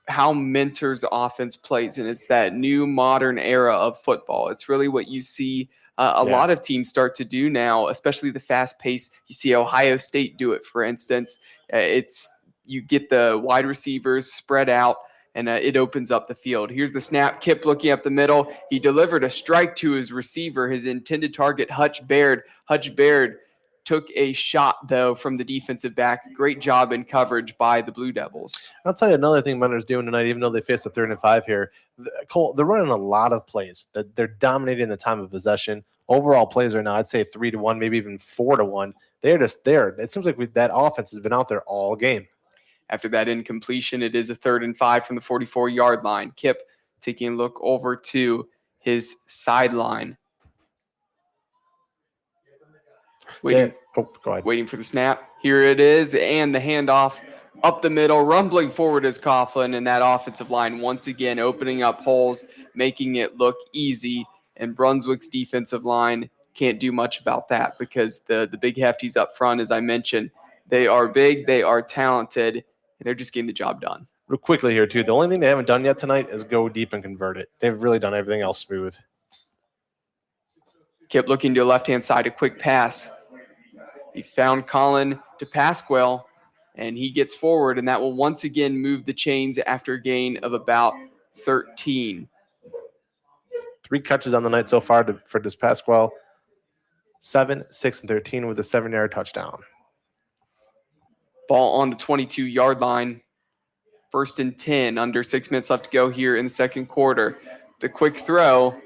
how Minter's offense plays, and it's that new modern era of football. It's really what you see a lot of teams start to do now, especially the fast pace. You see Ohio State do it, for instance. You get the wide receivers spread out, and it opens up the field. Here's the snap. Kip looking up the middle. He delivered a strike to his receiver, his intended target, Hutch Baird. Hutch Baird took a shot, though, from the defensive back. Great job in coverage by the Blue Devils. I'll tell you another thing Minter's doing tonight, even though they faced a 3rd and 5 here. Cole, they're running a lot of plays. They're dominating the time of possession. Overall plays right now, I'd say 3-1, maybe even 4-1. They're just there. It seems like that offense has been out there all game. After that incompletion, it is a 3rd and 5 from the 44-yard line. Kip taking a look over to his sideline. Waiting for the snap. Here it is, and the handoff up the middle, rumbling forward is Coughlin, and that offensive line once again opening up holes, making it look easy. And Brunswick's defensive line can't do much about that because the big hefties up front, as I mentioned, they are big, they are talented, and they're just getting the job done. Real quickly here, too, the only thing they haven't done yet tonight is go deep and convert it. They've really done everything else smooth. Kip looking to the left-hand side, a quick pass. He found Colin DePasquale, and he gets forward, and that will once again move the chains after a gain of about 13. 3 catches on the night so far for DePasquale. 7, 6, and 13 with a 7-yard touchdown. Ball on the 22-yard line. 1st and 10, under 6 minutes left to go here in the second quarter. The quick throw,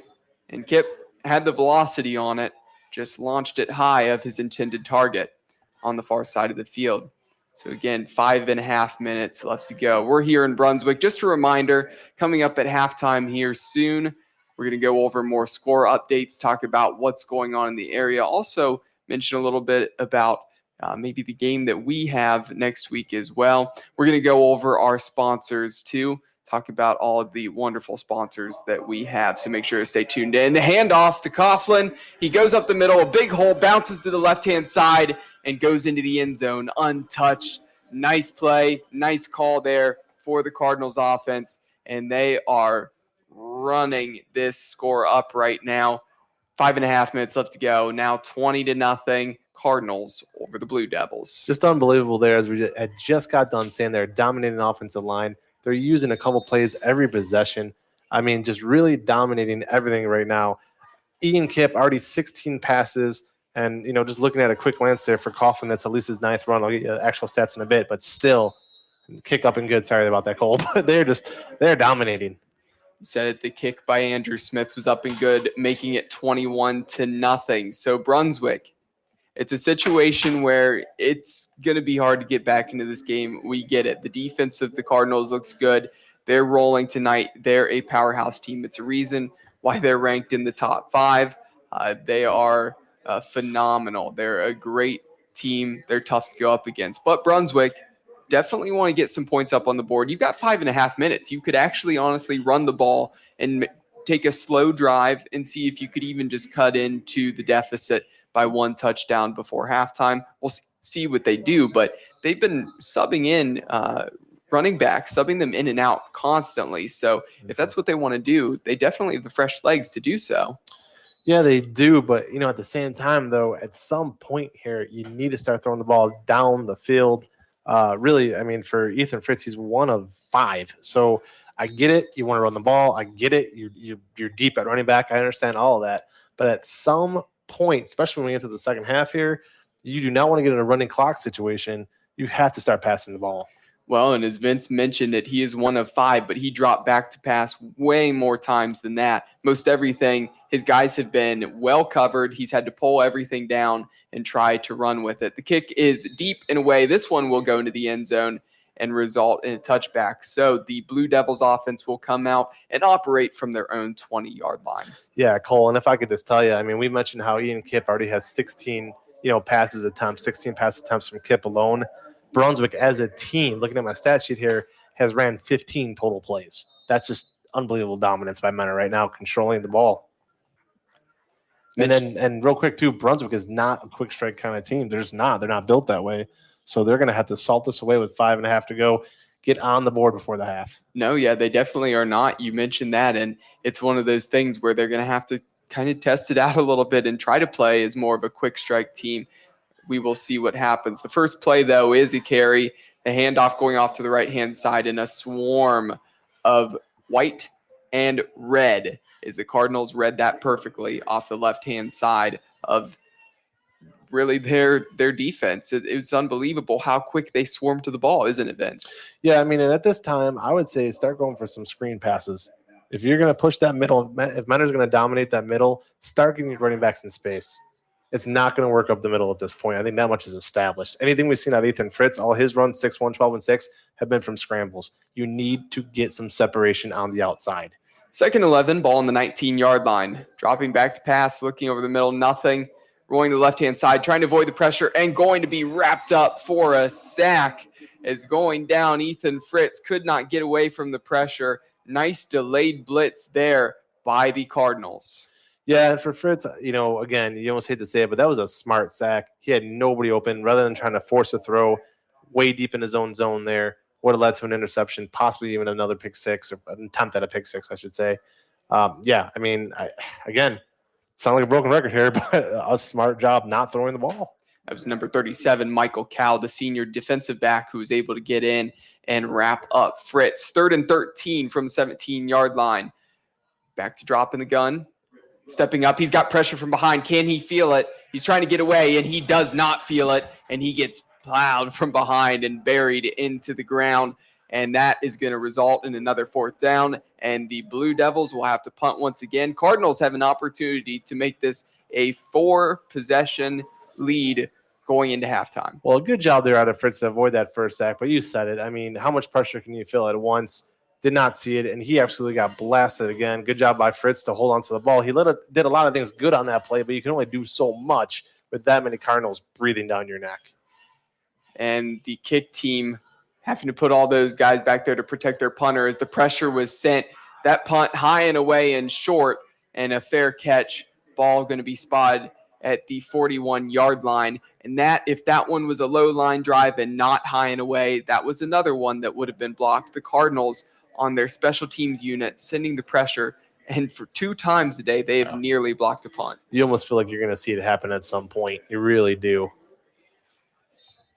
and Kip had the velocity on it, just launched it high of his intended target on the far side of the field. So again, 5.5 minutes left to go. We're here in Brunswick. Just a reminder, coming up at halftime here soon, we're going to go over more score updates, talk about what's going on in the area. Also mention a little bit about maybe the game that we have next week as well. We're going to go over our sponsors too, talk about all of the wonderful sponsors that we have. So make sure to stay tuned in. The handoff to Coughlin. He goes up the middle, a big hole, bounces to the left-hand side, and goes into the end zone untouched. Nice play, nice call there for the Cardinals offense, and they are running this score up right now. 5.5 minutes left to go. Now 20-0. Cardinals over the Blue Devils. Just unbelievable there, as we had just got done saying they're dominating the offensive line. They're using a couple plays every possession. I mean, just really dominating everything right now. Ian Kip, already 16 passes, and, just looking at a quick glance there for Coughlin, that's at least his 9th run. I'll get you the actual stats in a bit, but still, kick up and good. Sorry about that, Cole, but they're dominating. Said it, the kick by Andrew Smith was up and good, making it 21-0. So Brunswick, it's a situation where it's going to be hard to get back into this game. We get it. The defense of the Cardinals looks good. They're rolling tonight. They're a powerhouse team. It's a reason why they're ranked in the top 5. They are phenomenal. They're a great team. They're tough to go up against. But Brunswick definitely want to get some points up on the board. You've got 5.5 minutes. You could actually honestly run the ball and take a slow drive and see if you could even just cut into the deficit by 1 touchdown before halftime. We'll see what they do, but they've been subbing in running backs, subbing them in and out constantly. So if that's what they want to do, they definitely have the fresh legs to do so. Yeah, they do, but at the same time, though, at some point here, you need to start throwing the ball down the field. Really, I mean, for Ethan Fritz, he's 1 of 5. So I get it. You want to run the ball. I get it. You're deep at running back. I understand all of that. But at some point, especially when we get to the second half here, you do not want to get in a running clock situation. You have to start passing the ball. Well, and as Vince mentioned it, he is 1 of 5, but he dropped back to pass way more times than that. Most everything, his guys have been well covered. He's had to pull everything down and try to run with it. The kick is deep and away. This one will go into the end zone, and result in a touchback. So the Blue Devils offense will come out and operate from their own 20-yard line. Yeah, Cole, and if I could just tell you, I mean, we mentioned how Ian Kipp already has 16, pass attempts from Kipp alone. Brunswick as a team, looking at my stat sheet here, has ran 15 total plays. That's just unbelievable dominance by Mentor right now, controlling the ball. And real quick too, Brunswick is not a quick strike kind of team. They're not built that way. So they're going to have to salt this away with 5.5 to go, get on the board before the half. No, yeah, they definitely are not. You mentioned that, and it's one of those things where they're going to have to kind of test it out a little bit and try to play as more of a quick strike team. We will see what happens. The first play, though, is a carry, a handoff going off to the right-hand side, and a swarm of white and red, as the Cardinals read that perfectly off the left-hand side of really their defense. It was unbelievable how quick they swarmed to the ball, isn't it, Vince? Yeah, I mean, and at this time, I would say start going for some screen passes. If you're going to push that middle, if Mentor's going to dominate that middle, start getting your running backs in space. It's not going to work up the middle at this point. I think that much is established. Anything we've seen out of Ethan Fritz, all his runs, 6-1, 12, and 6, have been from scrambles. You need to get some separation on the outside. 2nd 11, ball on the 19-yard line. Dropping back to pass, looking over the middle, nothing. Rolling to the left-hand side, trying to avoid the pressure, and going to be wrapped up for a sack. As going down, Ethan Fritz could not get away from the pressure. Nice delayed blitz there by the Cardinals. Yeah, and for Fritz, again, you almost hate to say it, but that was a smart sack. He had nobody open. Rather than trying to force a throw way deep in his own zone there, would have led to an interception, possibly even another pick six, or an attempt at a pick six, I should say. Again, sound like a broken record here, but a smart job not throwing the ball. That was number 37, Michael Cal, the senior defensive back who was able to get in and wrap up Fritz. 3rd and 13 from the 17-yard line. Back to drop in the gun. Stepping up, he's got pressure from behind. Can he feel it? He's trying to get away, and he does not feel it, and he gets plowed from behind and buried into the ground, and that is going to result in another 4th down, and the Blue Devils will have to punt once again. Cardinals have an opportunity to make this a 4-possession lead going into halftime. Well, good job there out of Fritz to avoid that first sack, but you said it. I mean, how much pressure can you feel at once? Did not see it, and he absolutely got blasted again. Good job by Fritz to hold on to the ball. He did a lot of things good on that play, but you can only do so much with that many Cardinals breathing down your neck. And the kick team having to put all those guys back there to protect their punter as the pressure was sent. That punt high and away and short, and a fair catch. Ball going to be spotted at the 41-yard line. And that, if that one was a low line drive and not high and away, that was another one that would have been blocked. The Cardinals on their special teams unit sending the pressure, and for 2 times today, they have nearly blocked a punt. You almost feel like you're going to see it happen at some point. You really do.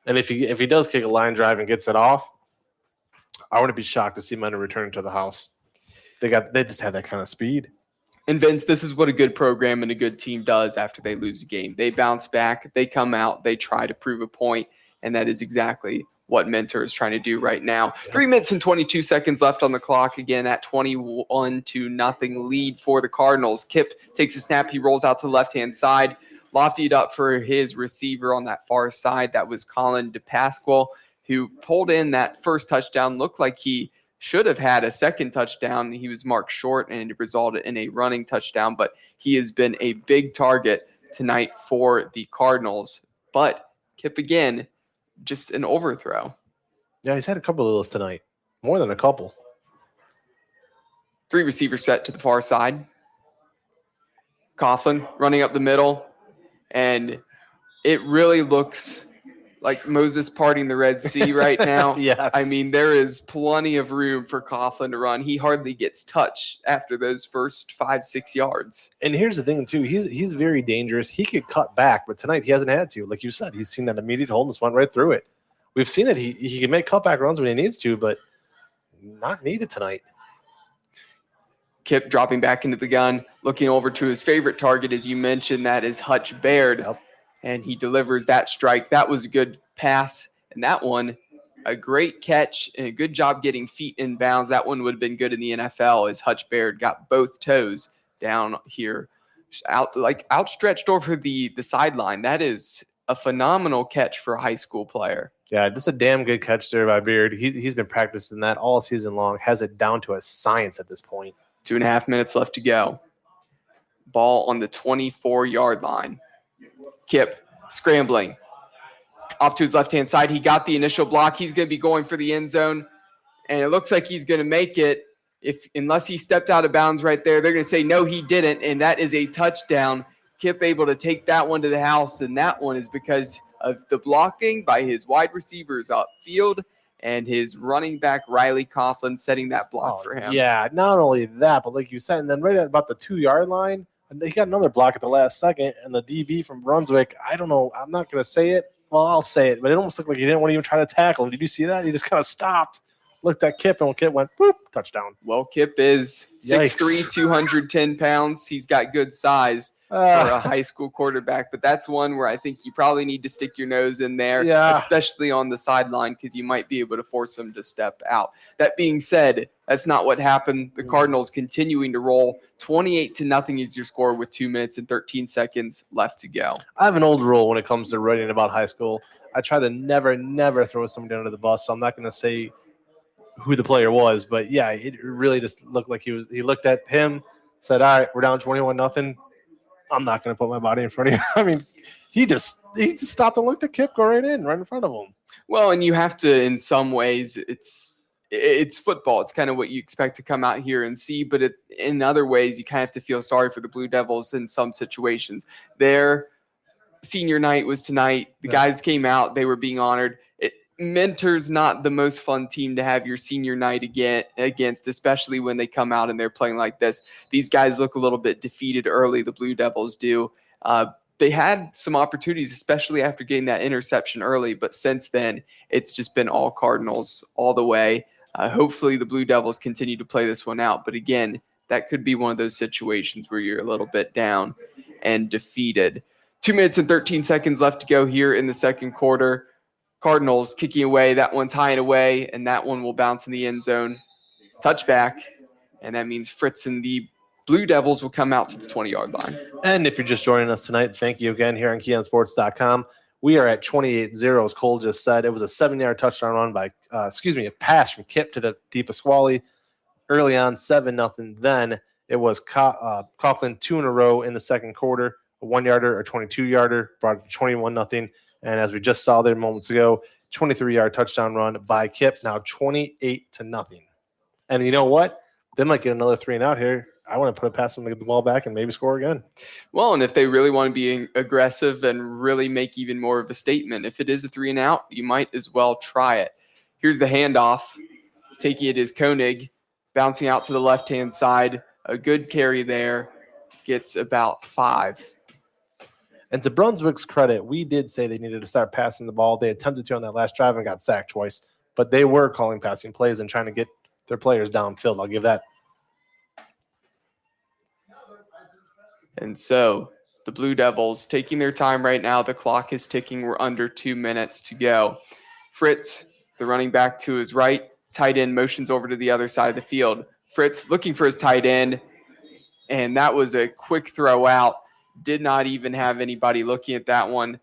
And if he does kick a line drive and gets it off, I wouldn't be shocked to see Mentor return to the house. They just have that kind of speed. And Vince, this is what a good program and a good team does after they lose a game. They bounce back, they come out, they try to prove a point, and that is exactly what Mentor is trying to do right now. 3 minutes and 22 seconds left on the clock. Again, at 21-0 lead for the Cardinals. Kipp takes a snap. He rolls out to the left-hand side. Loftied up for his receiver on that far side. That was Colin DePasquale, who pulled in that first touchdown. Looked like he should have had a second touchdown. He was marked short, and it resulted in a running touchdown. But he has been a big target tonight for the Cardinals. But Kipp, again, just an overthrow. Yeah, he's had a couple of those tonight. More than a couple. 3 receivers set to the far side. Coughlin running up the middle. And it really looks like Moses parting the Red Sea right now. Yes. I mean, there is plenty of room for Coughlin to run. He hardly gets touched after those first 5-6 yards. And here's the thing, too. He's very dangerous. He could cut back, but tonight he hasn't had to. Like you said, he's seen that immediate hold and just went right through it. We've seen that he can make cutback runs when he needs to, but not needed tonight. Kipp dropping back into the gun, looking over to his favorite target, as you mentioned, that is Hutch Baird. Yep. And he delivers that strike. That was a good pass. And that one, a great catch and a good job getting feet in bounds. That one would have been good in the NFL as Hutch Baird got both toes down here, outstretched over the sideline. That is a phenomenal catch for a high school player. Yeah, just a damn good catch there by Beard. He's been practicing that all season long, has it down to a science at this point. 2.5 minutes left to go. Ball on the 24-yard line. Kip scrambling. Off to his left-hand side. He got the initial block. He's going to be going for the end zone, and it looks like he's going to make it. Unless he stepped out of bounds right there, they're going to say, no, he didn't, and that is a touchdown. Kip able to take that one to the house, and that one is because of the blocking by his wide receivers upfield and his running back, Riley Coughlin, setting that block for him. Yeah, not only that, but like you said, and then right at about the 2-yard line, he got another block at the last second, and the DB from Brunswick, I don't know, I'm not going to say it. Well, I'll say it, but it almost looked like he didn't want to even try to tackle him. Did you see that? He just kind of stopped, looked at Kip, and Kip went, boop, touchdown. Well, Kip is 6'3", 210 pounds. He's got good size for a high school quarterback, but that's one where I think you probably need to stick your nose in there, especially on the sideline, because you might be able to force him to step out. That being said, that's not what happened. The Cardinals continuing to roll. 28-0 is your score with 2 minutes and 13 seconds left to go. I have an old rule when it comes to writing about high school. I try to never throw somebody under the bus, so I'm not going to say who the player was, but yeah, it really just looked like he looked at him, said, all right, we're down 21-0. I'm not going to put my body in front of you. I mean, he just stopped and looked at Kip go right in front of him. Well, and you have to, in some ways, it's football. It's kind of what you expect to come out here and see, but in other ways, you kind of have to feel sorry for the Blue Devils in some situations. Their senior night was tonight. The guys came out. They were being honored. Mentor's not the most fun team to have your senior night against, especially when they come out and they're playing like this. These guys look a little bit defeated early, the Blue Devils do. They had some opportunities, especially after getting that interception early, but since then, it's just been all Cardinals all the way. Hopefully the Blue Devils continue to play this one out, but again, that could be one of those situations where you're a little bit down and defeated. 2 minutes and 13 seconds left to go here in the second quarter. Cardinals kicking away. That one's high and away, and that one will bounce in the end zone. Touchback, and that means Fritz and the Blue Devils will come out to the 20-yard line. And if you're just joining us tonight, thank you again here on KeyOnSports.com. We are at 28-0, as Cole just said. It was a 7-yard touchdown run by, a pass from Kip to the deep Pasquale. Early on, 7-0. Then it was Coughlin 2 in a row in the second quarter, a 1-yarder or 22-yarder, brought it to 21-0. And as we just saw there moments ago, 23-yard touchdown run by Kip, now 28-0. And you know what? They might get another 3 and out here. I want to put it past them to get the ball back and maybe score again. Well, and if they really want to be aggressive and really make even more of a statement, if it is a 3 and out, you might as well try it. Here's the handoff. Taking it is Koenig, bouncing out to the left-hand side. A good carry there. Gets about 5. And to Brunswick's credit, we did say they needed to start passing the ball. They attempted to on that last drive and got sacked twice. But they were calling passing plays and trying to get their players downfield. I'll give that. And so the Blue Devils taking their time right now. The clock is ticking. We're under 2 minutes to go. Fritz, the running back to his right, tight end motions over to the other side of the field. Fritz looking for his tight end, and that was a quick throw out. Did not even have anybody looking at that one.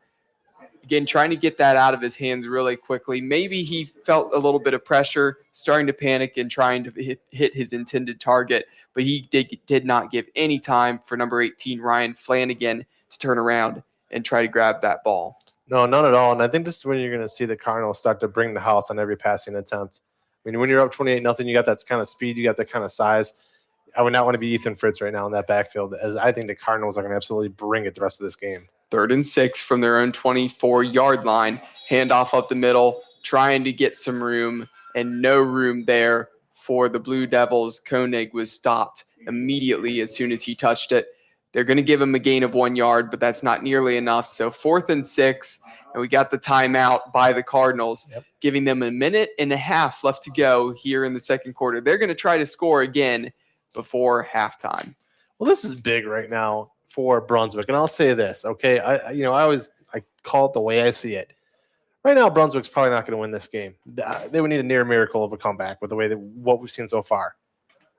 Again, trying to get that out of his hands really quickly. Maybe he felt a little bit of pressure, starting to panic and trying to hit his intended target, but he did not give any time for number 18, Ryan Flanagan, to turn around and try to grab that ball. No, none at all. And I think this is when you're going to see the Cardinals start to bring the house on every passing attempt. I mean, when you're up 28-0, you got that kind of speed, you got that kind of size. I would not want to be Ethan Fritz right now in that backfield, as I think the Cardinals are going to absolutely bring it the rest of this game. 3rd and 6 from their own 24-yard line. Handoff up the middle, trying to get some room, and no room there for the Blue Devils. Koenig was stopped immediately as soon as he touched it. They're going to give him a gain of 1 yard, but that's not nearly enough. So 4th and 6, and we got the timeout by the Cardinals, giving them a minute and a half left to go here in the second quarter. They're going to try to score again before halftime. Well, this is big right now for Brunswick, and I'll say this, okay? I call it the way I see it. Right now, Brunswick's probably not going to win this game. They would need a near miracle of a comeback with the way that what we've seen so far.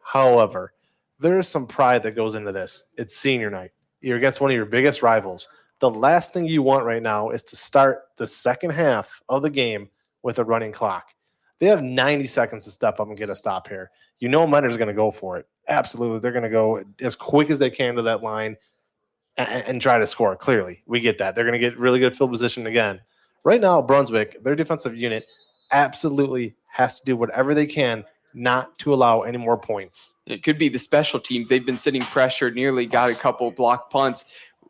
However, there is some pride that goes into this. It's senior night. You're against one of your biggest rivals. The last thing you want right now is to start the second half of the game with a running clock. They have 90 seconds to step up and get a stop here. You know Mentor's going to go for it. Absolutely. They're going to go as quick as they can to that line and try to score. Clearly, we get that. They're going to get really good field position again. Right now, Brunswick, their defensive unit, absolutely has to do whatever they can not to allow any more points. It could be the special teams. They've been sitting pressure, nearly got a couple block punts.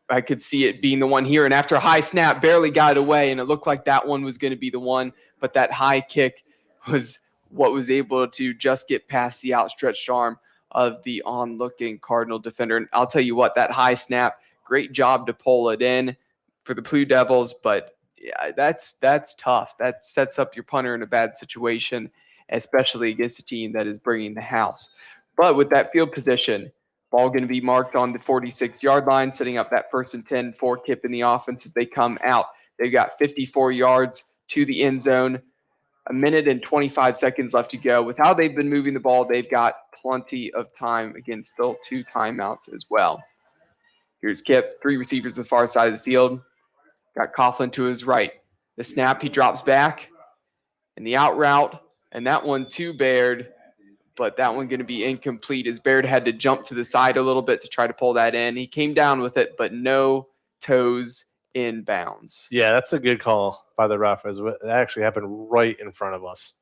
I could see it being the one here. And after a high snap, barely got away, and it looked like that one was going to be the one. But that high kick was what was able to just get past the outstretched arm of the onlooking Cardinal defender. And I'll tell you what, that high snap, great job to pull it in for the Blue Devils. But yeah, that's tough. That sets up your punter in a bad situation, especially against a team that is bringing the house. But with that field position, ball going to be marked on the 46-yard line, setting up that 1st and 10 for Kip in the offense as they come out. They've got 54 yards to the end zone, 1 minute and 25 seconds left to go. With how they've been moving the ball, they've got plenty of time. Again, still 2 timeouts as well. Here's Kip, 3 receivers to the far side of the field. Got Coughlin to his right. The snap, he drops back, and the out route, and that one to Baird, but that one going to be incomplete as Baird had to jump to the side a little bit to try to pull that in. He came down with it, but no toes in bounds. Yeah, that's a good call by the ref. That actually happened right in front of us.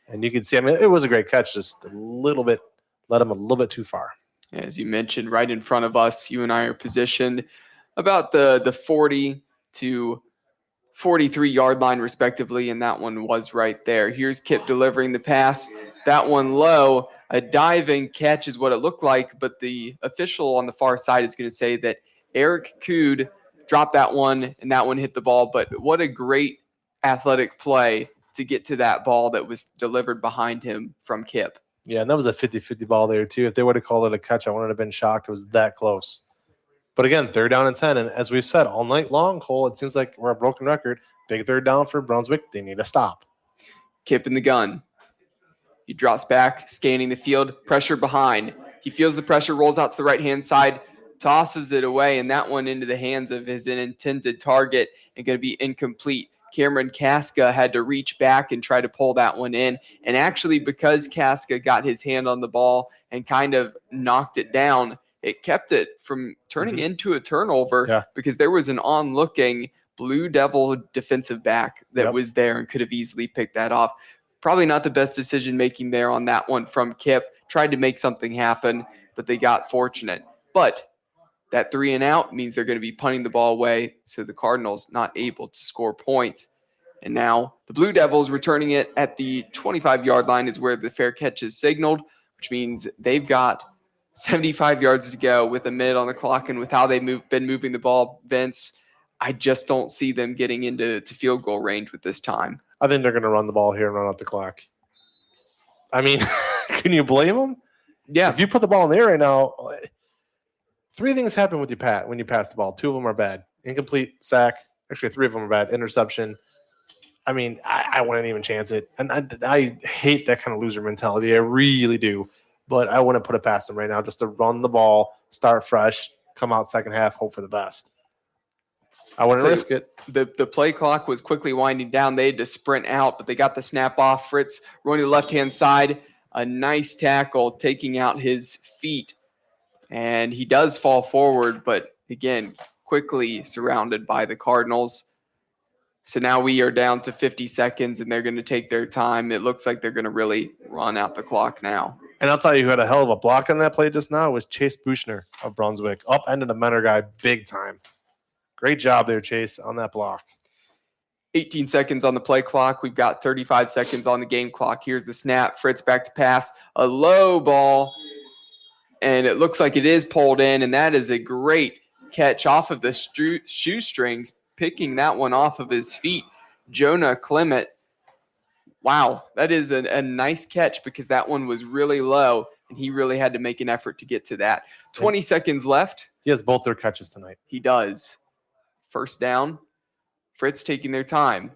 And you can see, I mean, it was a great catch, just a little bit, led him a little bit too far. As you mentioned, right in front of us, you and I are positioned about the 40 to 43-yard line respectively, and that one was right there. Here's Kip delivering the pass. That one low, a diving catch is what it looked like, but the official on the far side is going to say that Eric Cood dropped that one, and that one hit the ball. But what a great athletic play to get to that ball that was delivered behind him from Kip. Yeah, and that was a 50-50 ball there, too. If they would have called it a catch, I wouldn't have been shocked. It was that close. But again, 3rd down and 10. And as we've said all night long, Cole, it seems like we're a broken record. Big 3rd down for Brunswick. They need to stop. Kip in the gun. He drops back, scanning the field, pressure behind. He feels the pressure, rolls out to the right-hand side, tosses it away, and that one into the hands of his intended target and going to be incomplete. Cameron Casca had to reach back and try to pull that one in. And actually, because Casca got his hand on the ball and kind of knocked it down, it kept it from turning into a turnover because there was an onlooking Blue Devil defensive back that was there and could have easily picked that off. Probably not the best decision making there on that one from Kip. Tried to make something happen, but they got fortunate. But that 3 and out means they're going to be punting the ball away, so the Cardinals not able to score points. And now the Blue Devils returning it at the 25-yard line is where the fair catch is signaled, which means they've got 75 yards to go with a minute on the clock. And with how they've been moving the ball, Vince, I just don't see them getting into field goal range with this time. I think they're going to run the ball here and run out the clock. I mean, can you blame them? Yeah. If you put the ball in the air right now, 3 things happen with you, Pat, when you pass the ball. 2 of them are bad. Incomplete, sack. Actually, 3 of them are bad. Interception. I mean, I wouldn't even chance it. And I hate that kind of loser mentality. I really do. But I wouldn't put it past them right now just to run the ball, start fresh, come out second half, hope for the best. I wouldn't risk it. The play clock was quickly winding down. They had to sprint out, but they got the snap off. Fritz running to the left-hand side. A nice tackle, taking out his feet. And he does fall forward, but again, quickly surrounded by the Cardinals. So now we are down to 50 seconds, and they're going to take their time. It looks like they're going to really run out the clock now. And I'll tell you who had a hell of a block on that play just now was Chase Buchner of Brunswick. Upended the Mentor guy big time. Great job there, Chase, on that block. 18 seconds on the play clock. We've got 35 seconds on the game clock. Here's the snap. Fritz back to pass. A low ball, and it looks like it is pulled in, and that is a great catch off of the shoestrings, picking that one off of his feet. Jonah Clement. Wow, that is a nice catch because that one was really low, and he really had to make an effort to get to that. 20 seconds left. He has both their catches tonight. He does. First down. Fritz taking their time.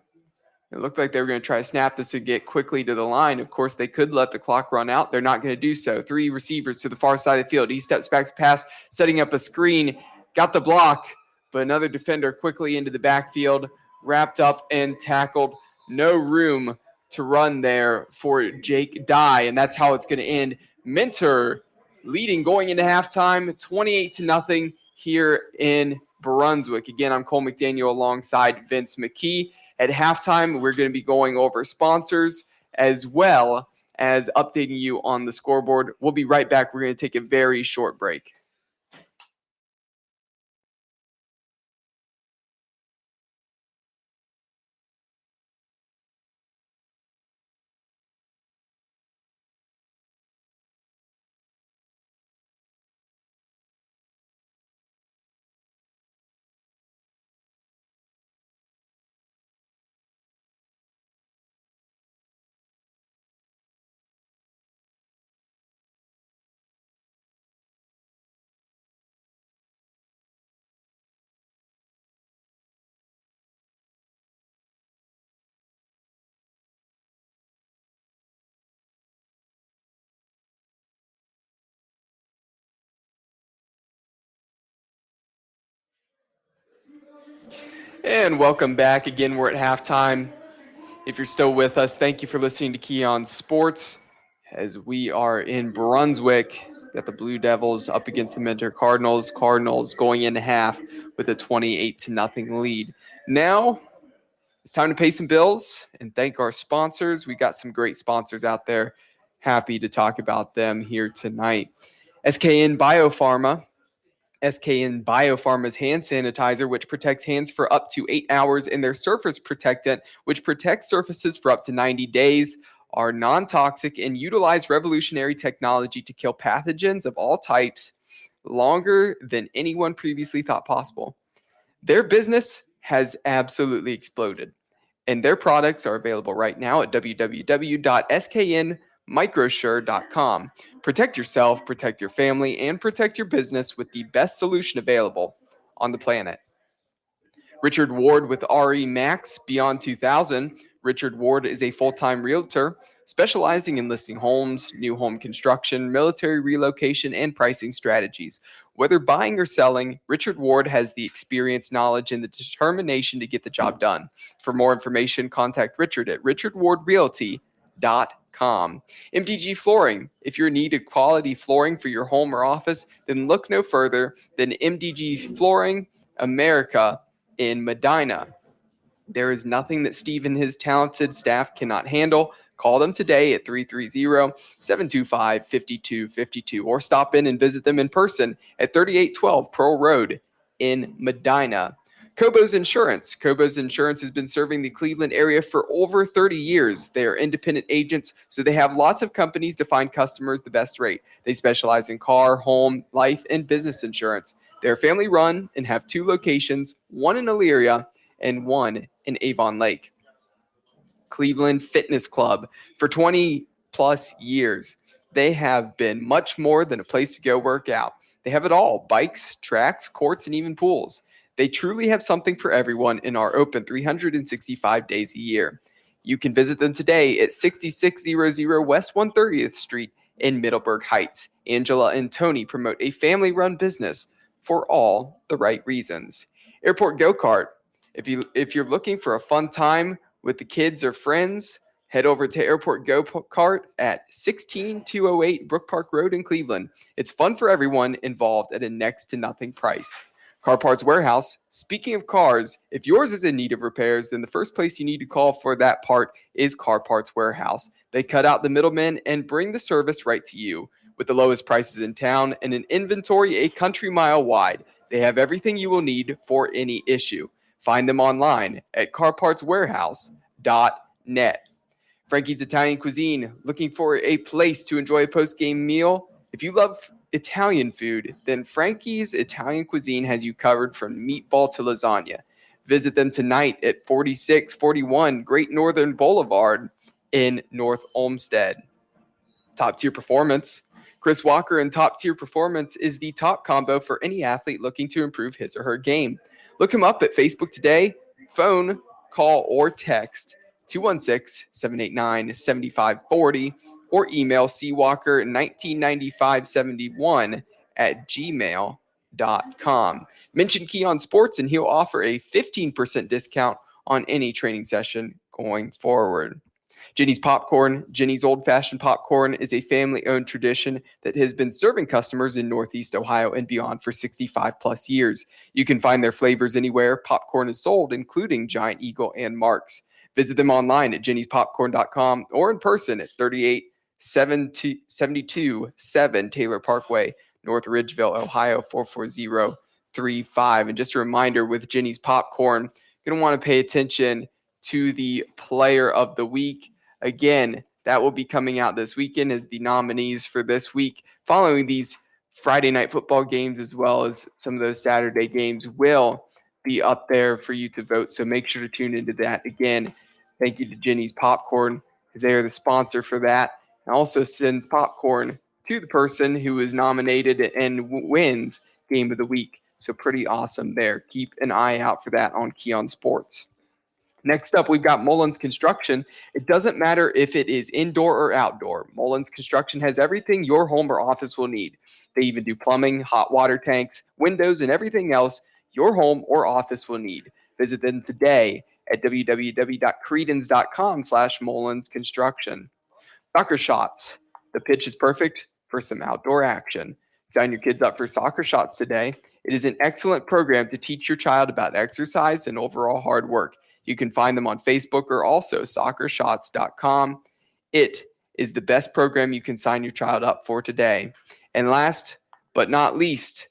It looked like they were going to try to snap this and get quickly to the line. Of course, they could let the clock run out. They're not going to do so. 3 receivers to the far side of the field. He steps back to pass, setting up a screen. Got the block, but another defender quickly into the backfield, wrapped up and tackled No room to run there for Jake Dye, and that's how it's going to end. Minter leading going into halftime, 28-0 here in Brunswick. Again, I'm Cole McDaniel alongside Vince McKee. At halftime, we're going to be going over sponsors as well as updating you on the scoreboard. We'll be right back. We're going to take a very short break. And welcome back. Again, we're at halftime. If you're still with us, thank you for listening to Key on Sports as we are in Brunswick. Got the Blue Devils up against the Minter Cardinals. Cardinals going into half with a 28-0 lead. Now it's time to pay some bills and thank our sponsors. We got some great sponsors out there. Happy to talk about them here tonight. SKN Biopharma. SKN Biopharma's hand sanitizer, which protects hands for up to 8 hours, and their surface protectant, which protects surfaces for up to 90 days, are non-toxic and utilize revolutionary technology to kill pathogens of all types longer than anyone previously thought possible. Their business has absolutely exploded, and their products are available right now at www.sknmicrosure.com. Protect yourself, protect your family, and protect your business with the best solution available on the planet. Richard Ward with RE Max Beyond 2000. Richard Ward is a full-time realtor specializing in listing homes, new home construction, military relocation, and pricing strategies. Whether buying or selling, Richard Ward has the experience, knowledge, and the determination to get the job done. For more information, contact Richard at richardwardrealty.com. Mdg Flooring. If you're in need of quality flooring for your home or office, then look no further than Mdg Flooring America in Medina. There is nothing that Steve and his talented staff cannot handle. Call them today at 330-725-5252 or stop in and visit them in person at 3812 Pearl Road in Medina. Kobo's Insurance. Kobo's Insurance has been serving the Cleveland area for over 30 years. They are independent agents, so they have lots of companies to find customers the best rate. They specialize in car, home, life, and business insurance. They're family run and have 2 locations, one in Elyria and one in Avon Lake. Cleveland Fitness Club. For 20 plus years, they have been much more than a place to go work out. They have it all: bikes, tracks, courts, and even pools. They truly have something for everyone and are open 365 days a year. You can visit them today at 6600 West 130th Street in Middleburg Heights. Angela and Tony promote a family-run business for all the right reasons. Airport Go-Kart. If you're looking for a fun time with the kids or friends, head over to Airport Go-Kart at 16208 Brook Park Road in Cleveland. It's fun for everyone involved at a next to nothing price. Car Parts Warehouse. Speaking of cars, if yours is in need of repairs, then the first place you need to call for that part is Car Parts Warehouse. They cut out the middlemen and bring the service right to you. With the lowest prices in town and an inventory a country mile wide, they have everything you will need for any issue. Find them online at carpartswarehouse.net. Frankie's Italian Cuisine. Looking for a place to enjoy a post-game meal? If you love Italian food, then Frankie's Italian Cuisine has you covered from meatball to lasagna. Visit them tonight at 4641 Great Northern Boulevard in North Olmstead. Top Tier Performance. Chris Walker and Top Tier Performance is the top combo for any athlete looking to improve his or her game. Look him up at Facebook today, phone, call, or text 216-789-7540 or email cwalker199571 at gmail.com. Mention Key on Sports and he'll offer a 15% discount on any training session going forward. Jenny's Popcorn. Jenny's Old Fashioned Popcorn is a family-owned tradition that has been serving customers in Northeast Ohio and beyond for 65 plus years. You can find their flavors anywhere popcorn is sold, including Giant Eagle and Mark's. Visit them online at jennyspopcorn.com or in person at 3872 7 Taylor Parkway, North Ridgeville, Ohio 44035. And just a reminder, with Jenny's Popcorn, you're going to want to pay attention to the Player of the Week. Again, that will be coming out this weekend as the nominees for this week. Following these Friday night football games, as well as some of those Saturday games, will be up there for you to vote. So make sure to tune into that. Again, thank you to Jenny's Popcorn, because they are the sponsor for that, and also sends popcorn to the person who is nominated and wins Game of the Week. So pretty awesome there. Keep an eye out for that on Keon Sports. Next up, we've got Mullins Construction. It doesn't matter if it is indoor or outdoor. Mullins Construction has everything your home or office will need. They even do plumbing, hot water tanks, windows, and everything else your home or office will need. Visit them today at www.credens.com/Mullins Construction. Soccer Shots. The pitch is perfect for some outdoor action. Sign your kids up for Soccer Shots today. It is an excellent program to teach your child about exercise and overall hard work. You can find them on Facebook or also soccershots.com. It is the best program you can sign your child up for today. And last but not least,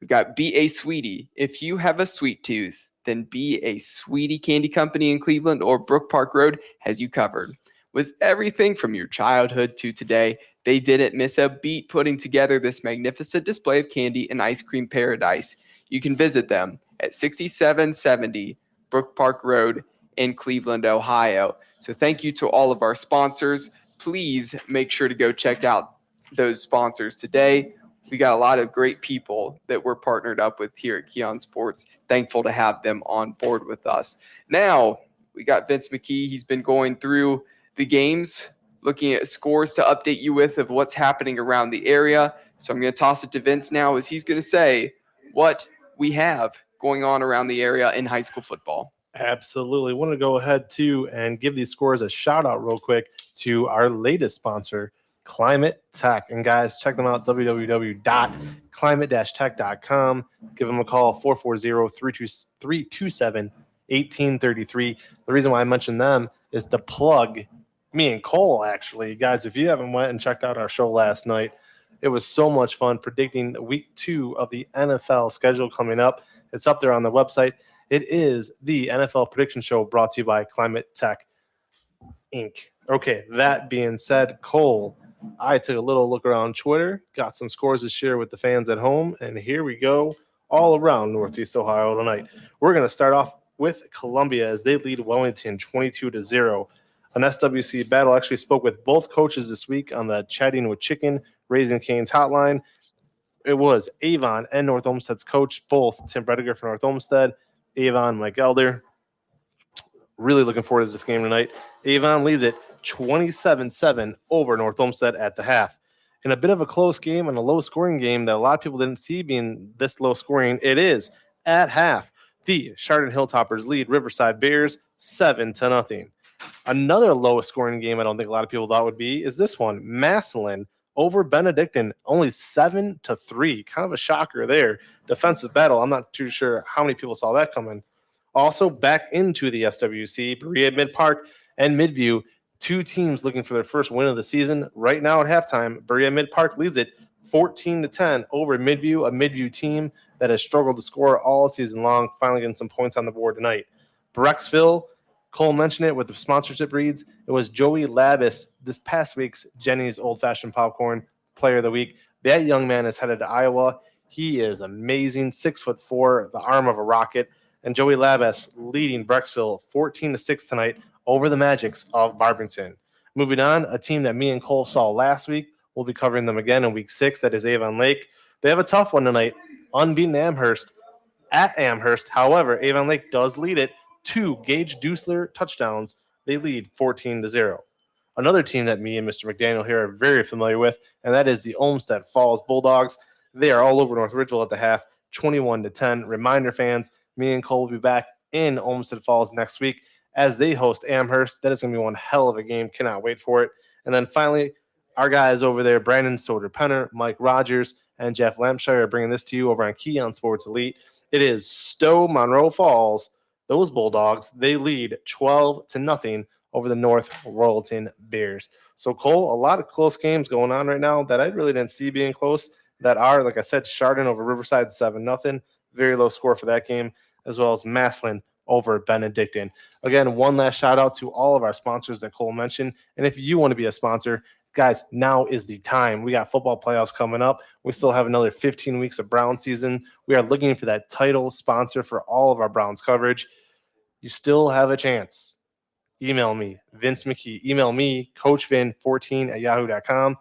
we've got Be a Sweetie. If you have a sweet tooth, then Be a Sweetie Candy Company in Cleveland or Brook Park Road has you covered. With everything from your childhood to today, they didn't miss a beat putting together this magnificent display of candy and ice cream paradise. You can visit them at 6770 Brook Park Road in Cleveland, Ohio. So thank you to all of our sponsors. Please make sure to go check out those sponsors today. We got a lot of great people that we're partnered up with here at Keon Sports. Thankful to have them on board with us. Now, we got Vince McKee. He's been going through the games, looking at scores to update you with of what's happening around the area. So I'm going to toss it to Vince now, as he's going to say what we have going on around the area in high school football. Absolutely. I want to go ahead too and give these scores a shout out real quick to our latest sponsor, Climate Tech. And guys, check them out, www.climate-tech.com. Give them a call, 440-327-1833. The reason why I mentioned them is to plug me and Cole, actually. Guys, if you haven't went and checked out our show last night, it was so much fun predicting week 2 of the NFL schedule coming up. It's up there on the website. It is the NFL Prediction Show brought to you by Climate Tech Inc. Okay, that being said, Cole, I took a little look around Twitter, got some scores to share with the fans at home, and here we go all around Northeast Ohio tonight. We're going to start off with Columbia as they lead Wellington 22-0. An SWC battle. Actually spoke with both coaches this week on the Chatting with Chicken, Raising Cane's hotline. It was Avon and North Olmstead's coach, both Tim Brediger for North Olmstead, Avon, Mike Elder. Really looking forward to this game tonight. Avon leads it 27-7 over North Olmstead at the half. In a bit of a close game and a low-scoring game that a lot of people didn't see being this low-scoring, it is at half. The Chardon Hilltoppers lead Riverside Bears 7-0. Another low-scoring game I don't think a lot of people thought would be is this one, Massillon over Benedictine, only 7-3. Kind of a shocker there. Defensive battle. I'm not too sure how many people saw that coming. Also back into the SWC, Berea Mid-Park and Midview, two teams looking for their first win of the season. Right now at halftime, Berea Mid-Park leads it 14-10 over Midview, a Midview team that has struggled to score all season long, finally getting some points on the board tonight. Brecksville, Cole mentioned it with the sponsorship reads. It was Joey Labis, this past week's Jenny's Old Fashioned Popcorn Player of the Week. That young man is headed to Iowa. He is amazing, 6'4", the arm of a rocket. And Joey Labis leading Brecksville 14-6 tonight over the Magics of Barberton. Moving on, a team that me and Cole saw last week. We'll be covering them again in week 6. That is Avon Lake. They have a tough one tonight. Unbeaten Amherst at Amherst. However, Avon Lake does lead it. 2 Gage Dusler touchdowns. They lead 14-0. Another team that me and Mr. McDaniel here are very familiar with, and that is the Olmstead Falls Bulldogs. They are all over North Ridgeville at the half, 21-10. Reminder, fans, me and Cole will be back in Olmstead Falls next week as they host Amherst. That is going to be one hell of a game. Cannot wait for it. And then finally, our guys over there, Brandon Soder-Penner, Mike Rogers, and Jeff Lampshire are bringing this to you over on Key on Sports Elite. It is Stowe Monroe Falls. Those Bulldogs, they lead 12-0 over the North Royalton Bears. So, Cole, a lot of close games going on right now that I really didn't see being close that are, like I said, Chardon over Riverside 7-0. Very low score for that game, as well as Massillon over Benedictine. Again, one last shout out to all of our sponsors that Cole mentioned. And if you want to be a sponsor, guys, now is the time. We got football playoffs coming up. We still have another 15 weeks of Brown season. We are looking for that title sponsor for all of our Browns coverage. You still have a chance. Email me, Vince McKee. Email me, coachvin14@yahoo.com.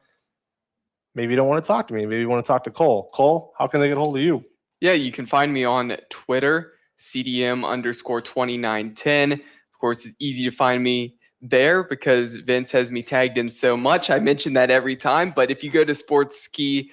Maybe you don't want to talk to me. Maybe you want to talk to Cole. Cole, how can they get a hold of you? Yeah, you can find me on Twitter, CDM_2910. Of course, it's easy to find me there because Vince has me tagged in so much. I mention that every time, but if you go to Sports Ski,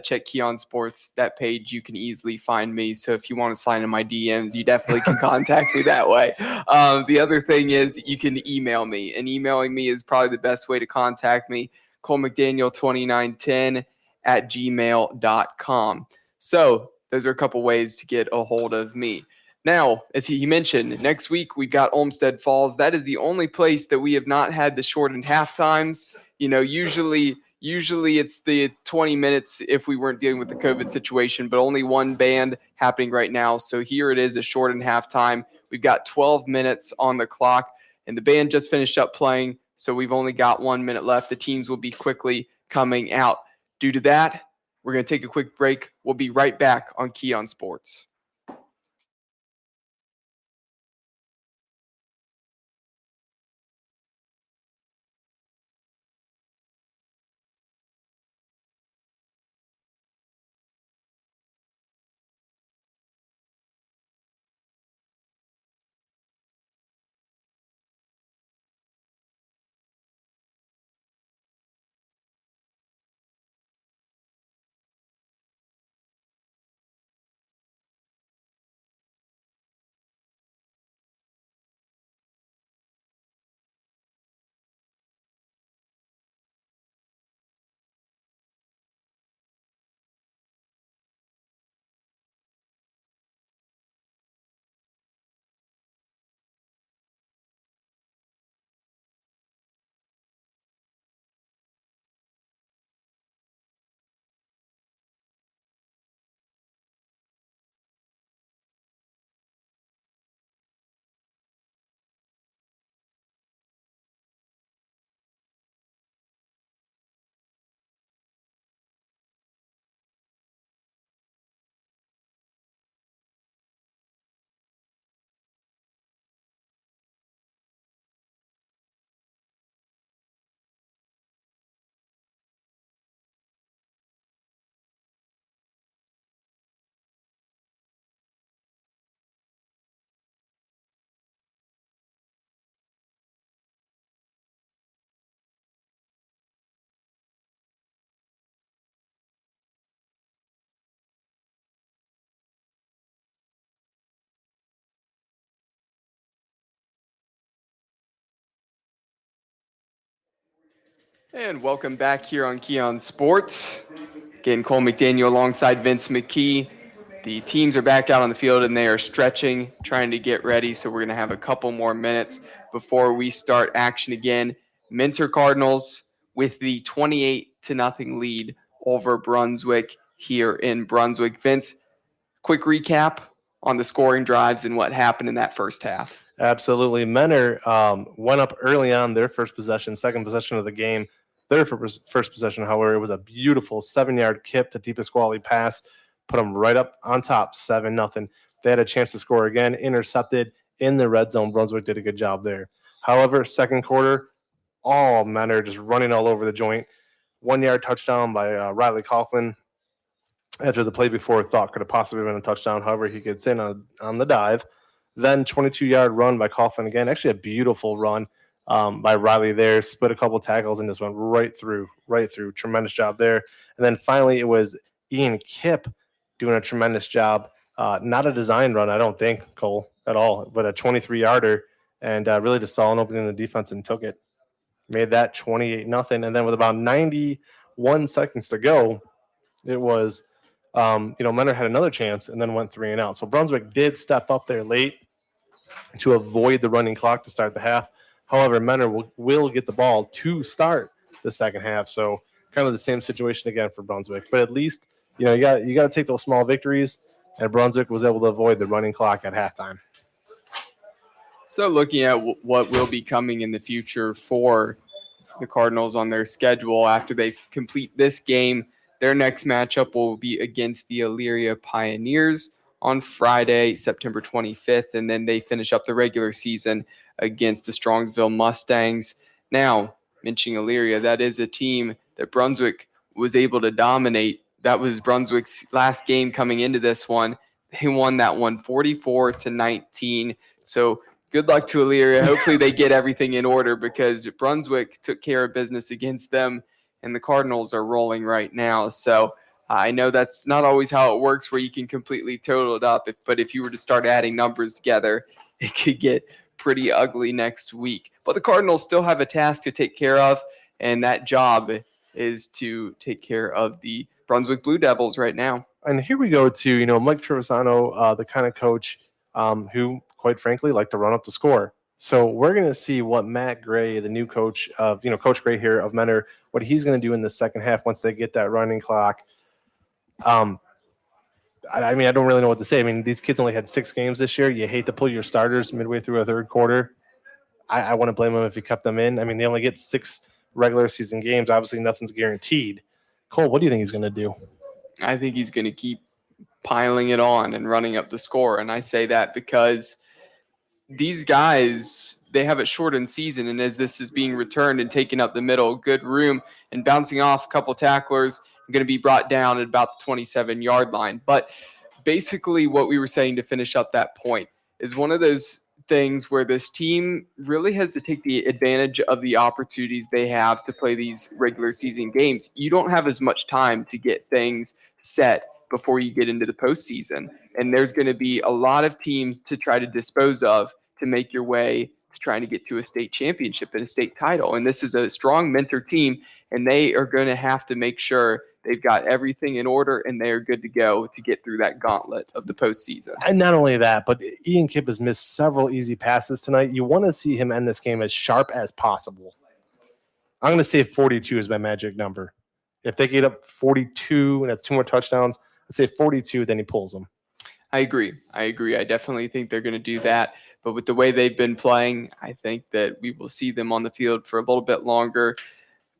check Key on Sports, that page, you can easily find me. So if you want to slide in my DMs, you definitely can contact me that way. The other thing is you can email me, and emailing me is probably the best way to contact me, colemcdaniel2910@gmail.com. So those are a couple ways to get a hold of me. Now, as he mentioned, next week we've got Olmstead Falls. That is the only place that we have not had the shortened half times. Usually it's the 20 minutes if we weren't dealing with the COVID situation, but only one band happening right now. So here it is, a shortened halftime. We've got 12 minutes on the clock, and the band just finished up playing, so we've only got 1 minute left. The teams will be quickly coming out. Due to that, we're going to take a quick break. We'll be right back on Key on Sports. And welcome back here on Key on Sports. Again, Cole McDaniel alongside Vince McKee. The teams are back out on the field and they are stretching, trying to get ready. So we're going to have a couple more minutes before we start action again. Minter Cardinals with the 28-0 lead over Brunswick here in Brunswick. Vince, quick recap on the scoring drives and what happened in that first half. Absolutely. Menor went up early on their first possession, second possession of the game. Their first possession, however, it was a beautiful 7-yard kip to Deepest Quality pass, put them right up on top, 7-0. They had a chance to score again, intercepted in the red zone. Brunswick did a good job there. However, second quarter, all Menor just running all over the joint. 1-yard touchdown by Riley Coughlin after the play before thought could have possibly been a touchdown. However, he gets in on the dive. Then 22-yard run by Coughlin again. Actually, a beautiful run by Riley there. Split a couple tackles and just went right through. Tremendous job there. And then finally, it was Ian Kipp doing a tremendous job. Not a design run, I don't think, Cole, at all, but a 23-yarder. and really just saw an opening in the defense and took it. Made that 28-0. And then with about 91 seconds to go, it was, Menor had another chance and then went 3-and-out. So Brunswick did step up there late to avoid the running clock to start the half. However, Menor will get the ball to start the second half. So kind of the same situation again for Brunswick. But at least, you got to take those small victories, and Brunswick was able to avoid the running clock at halftime. So looking at what will be coming in the future for the Cardinals on their schedule after they complete this game, their next matchup will be against the Elyria Pioneers on Friday, September 25th, and then they finish up the regular season against the Strongsville Mustangs. Now, mentioning Elyria, that is a team that Brunswick was able to dominate. That was Brunswick's last game coming into this one. They won that one 44-19. So good luck to Elyria. Hopefully they get everything in order because Brunswick took care of business against them, and the Cardinals are rolling right now. So I know that's not always how it works where you can completely total it up, but if you were to start adding numbers together, it could get pretty ugly next week. But the Cardinals still have a task to take care of, and that job is to take care of the Brunswick Blue Devils right now. And here we go to, Mike Trevisano, the kind of coach who, quite frankly, like to run up the score. So we're going to see what Matt Gray, the new coach of, Coach Gray here of Menor, what he's going to do in the second half once they get that running clock. I don't really know what to say. I mean, these kids only had 6 games this year. You hate to pull your starters midway through a third quarter. I wouldn't blame them if you kept them in. I mean, they only get 6 regular season games. Obviously, nothing's guaranteed. Cole, what do you think he's going to do? I think he's going to keep piling it on and running up the score. And I say that because these guys, they have a shortened season. And as this is being returned and taken up the middle, good room and bouncing off a couple tacklers, going to be brought down at about the 27-yard line. But basically what we were saying to finish up that point is one of those things where this team really has to take the advantage of the opportunities they have to play these regular season games. You don't have as much time to get things set before you get into the postseason. And there's going to be a lot of teams to try to dispose of to make your way to trying to get to a state championship and a state title. And this is a strong Mentor team, and they are going to have to make sure they've got everything in order and they are good to go to get through that gauntlet of the postseason. And not only that, but Ian Kipp has missed several easy passes tonight. You want to see him end this game as sharp as possible. I'm going to say 42 is my magic number. If they get up 42 and that's 2 more touchdowns, I'd say 42, then he pulls them. I agree. I definitely think they're going to do that. But with the way they've been playing, I think that we will see them on the field for a little bit longer.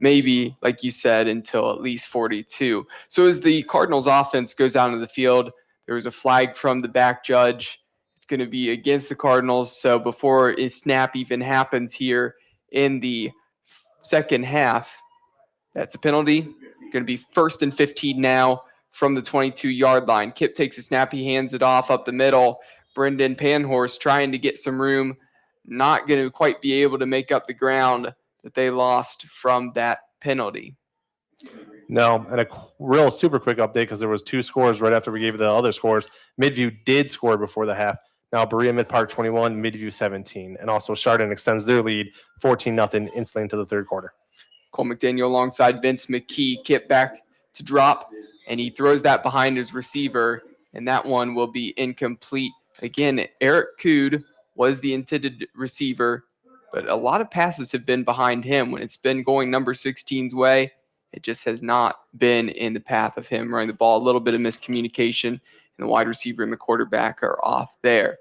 Maybe, like you said, until at least 42. So as the Cardinals offense goes out on the field, there was a flag from the back judge. It's going to be against the Cardinals. So before a snap even happens here in the second half, that's a penalty. Going to be 1st and 15 now from the 22-yard line. Kip takes a snap. He hands it off up the middle. Brendan Panhorst trying to get some room. Not going to quite be able to make up the ground that they lost from that penalty. No, and a real super quick update because there was 2 scores right after we gave the other scores. Midview did score before the half. Now Berea Mid-Park 21, Midview 17. And also Chardon extends their lead 14-0 instantly into the third quarter. Cole McDaniel alongside Vince McKee. Kip back to drop, and he throws that behind his receiver, and that one will be incomplete. Again, Eric Cood was the intended receiver, but a lot of passes have been behind him. When it's been going number 16's way, it just has not been in the path of him running the ball. A little bit of miscommunication, and the wide receiver and the quarterback are off there.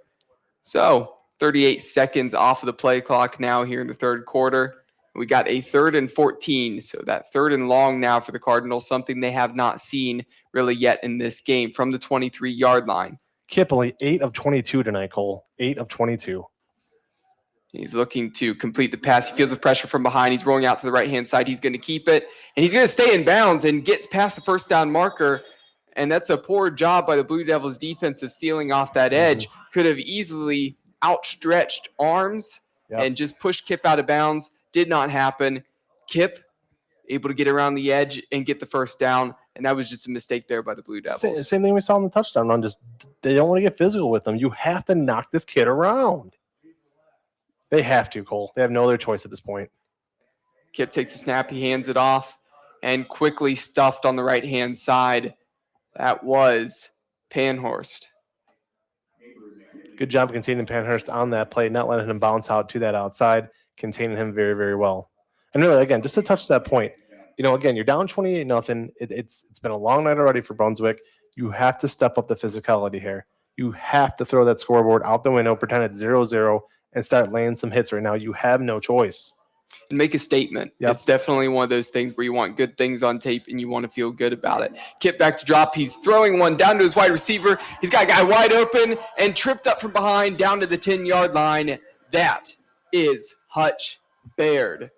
So 38 seconds off of the play clock now here in the third quarter. We got a 3rd and 14, so that 3rd and long now for the Cardinals, something they have not seen really yet in this game from the 23-yard line. Kip only 8 of 22 tonight, Cole. 8 of 22. He's looking to complete the pass. He feels the pressure from behind. He's rolling out to the right-hand side. He's going to keep it, and he's going to stay in bounds and gets past the first down marker, and that's a poor job by the Blue Devils defense of sealing off that edge. Could have easily outstretched arms and just pushed Kip out of bounds. Did not happen. Kip able to get around the edge and get the first down, and that was just a mistake there by the Blue Devils. Same thing we saw in the touchdown run. Just they don't want to get physical with them. You have to knock this kid around. They have to, Cole. They have no other choice at this point. Kip takes a snap. He hands it off and quickly stuffed on the right-hand side. That was Panhorst. Good job containing Panhurst on that play, not letting him bounce out to that outside, containing him very, very well. And really, again, just to touch that point, again, you're down 28-0. It's been a long night already for Brunswick. You have to step up the physicality here. You have to throw that scoreboard out the window, pretend it's 0-0, and start laying some hits right now. You have no choice. And make a statement. Yep. It's definitely one of those things where you want good things on tape and you want to feel good about it. Kip back to drop. He's throwing one down to his wide receiver. He's got a guy wide open and tripped up from behind down to the 10-yard line. That is Hutch Baird.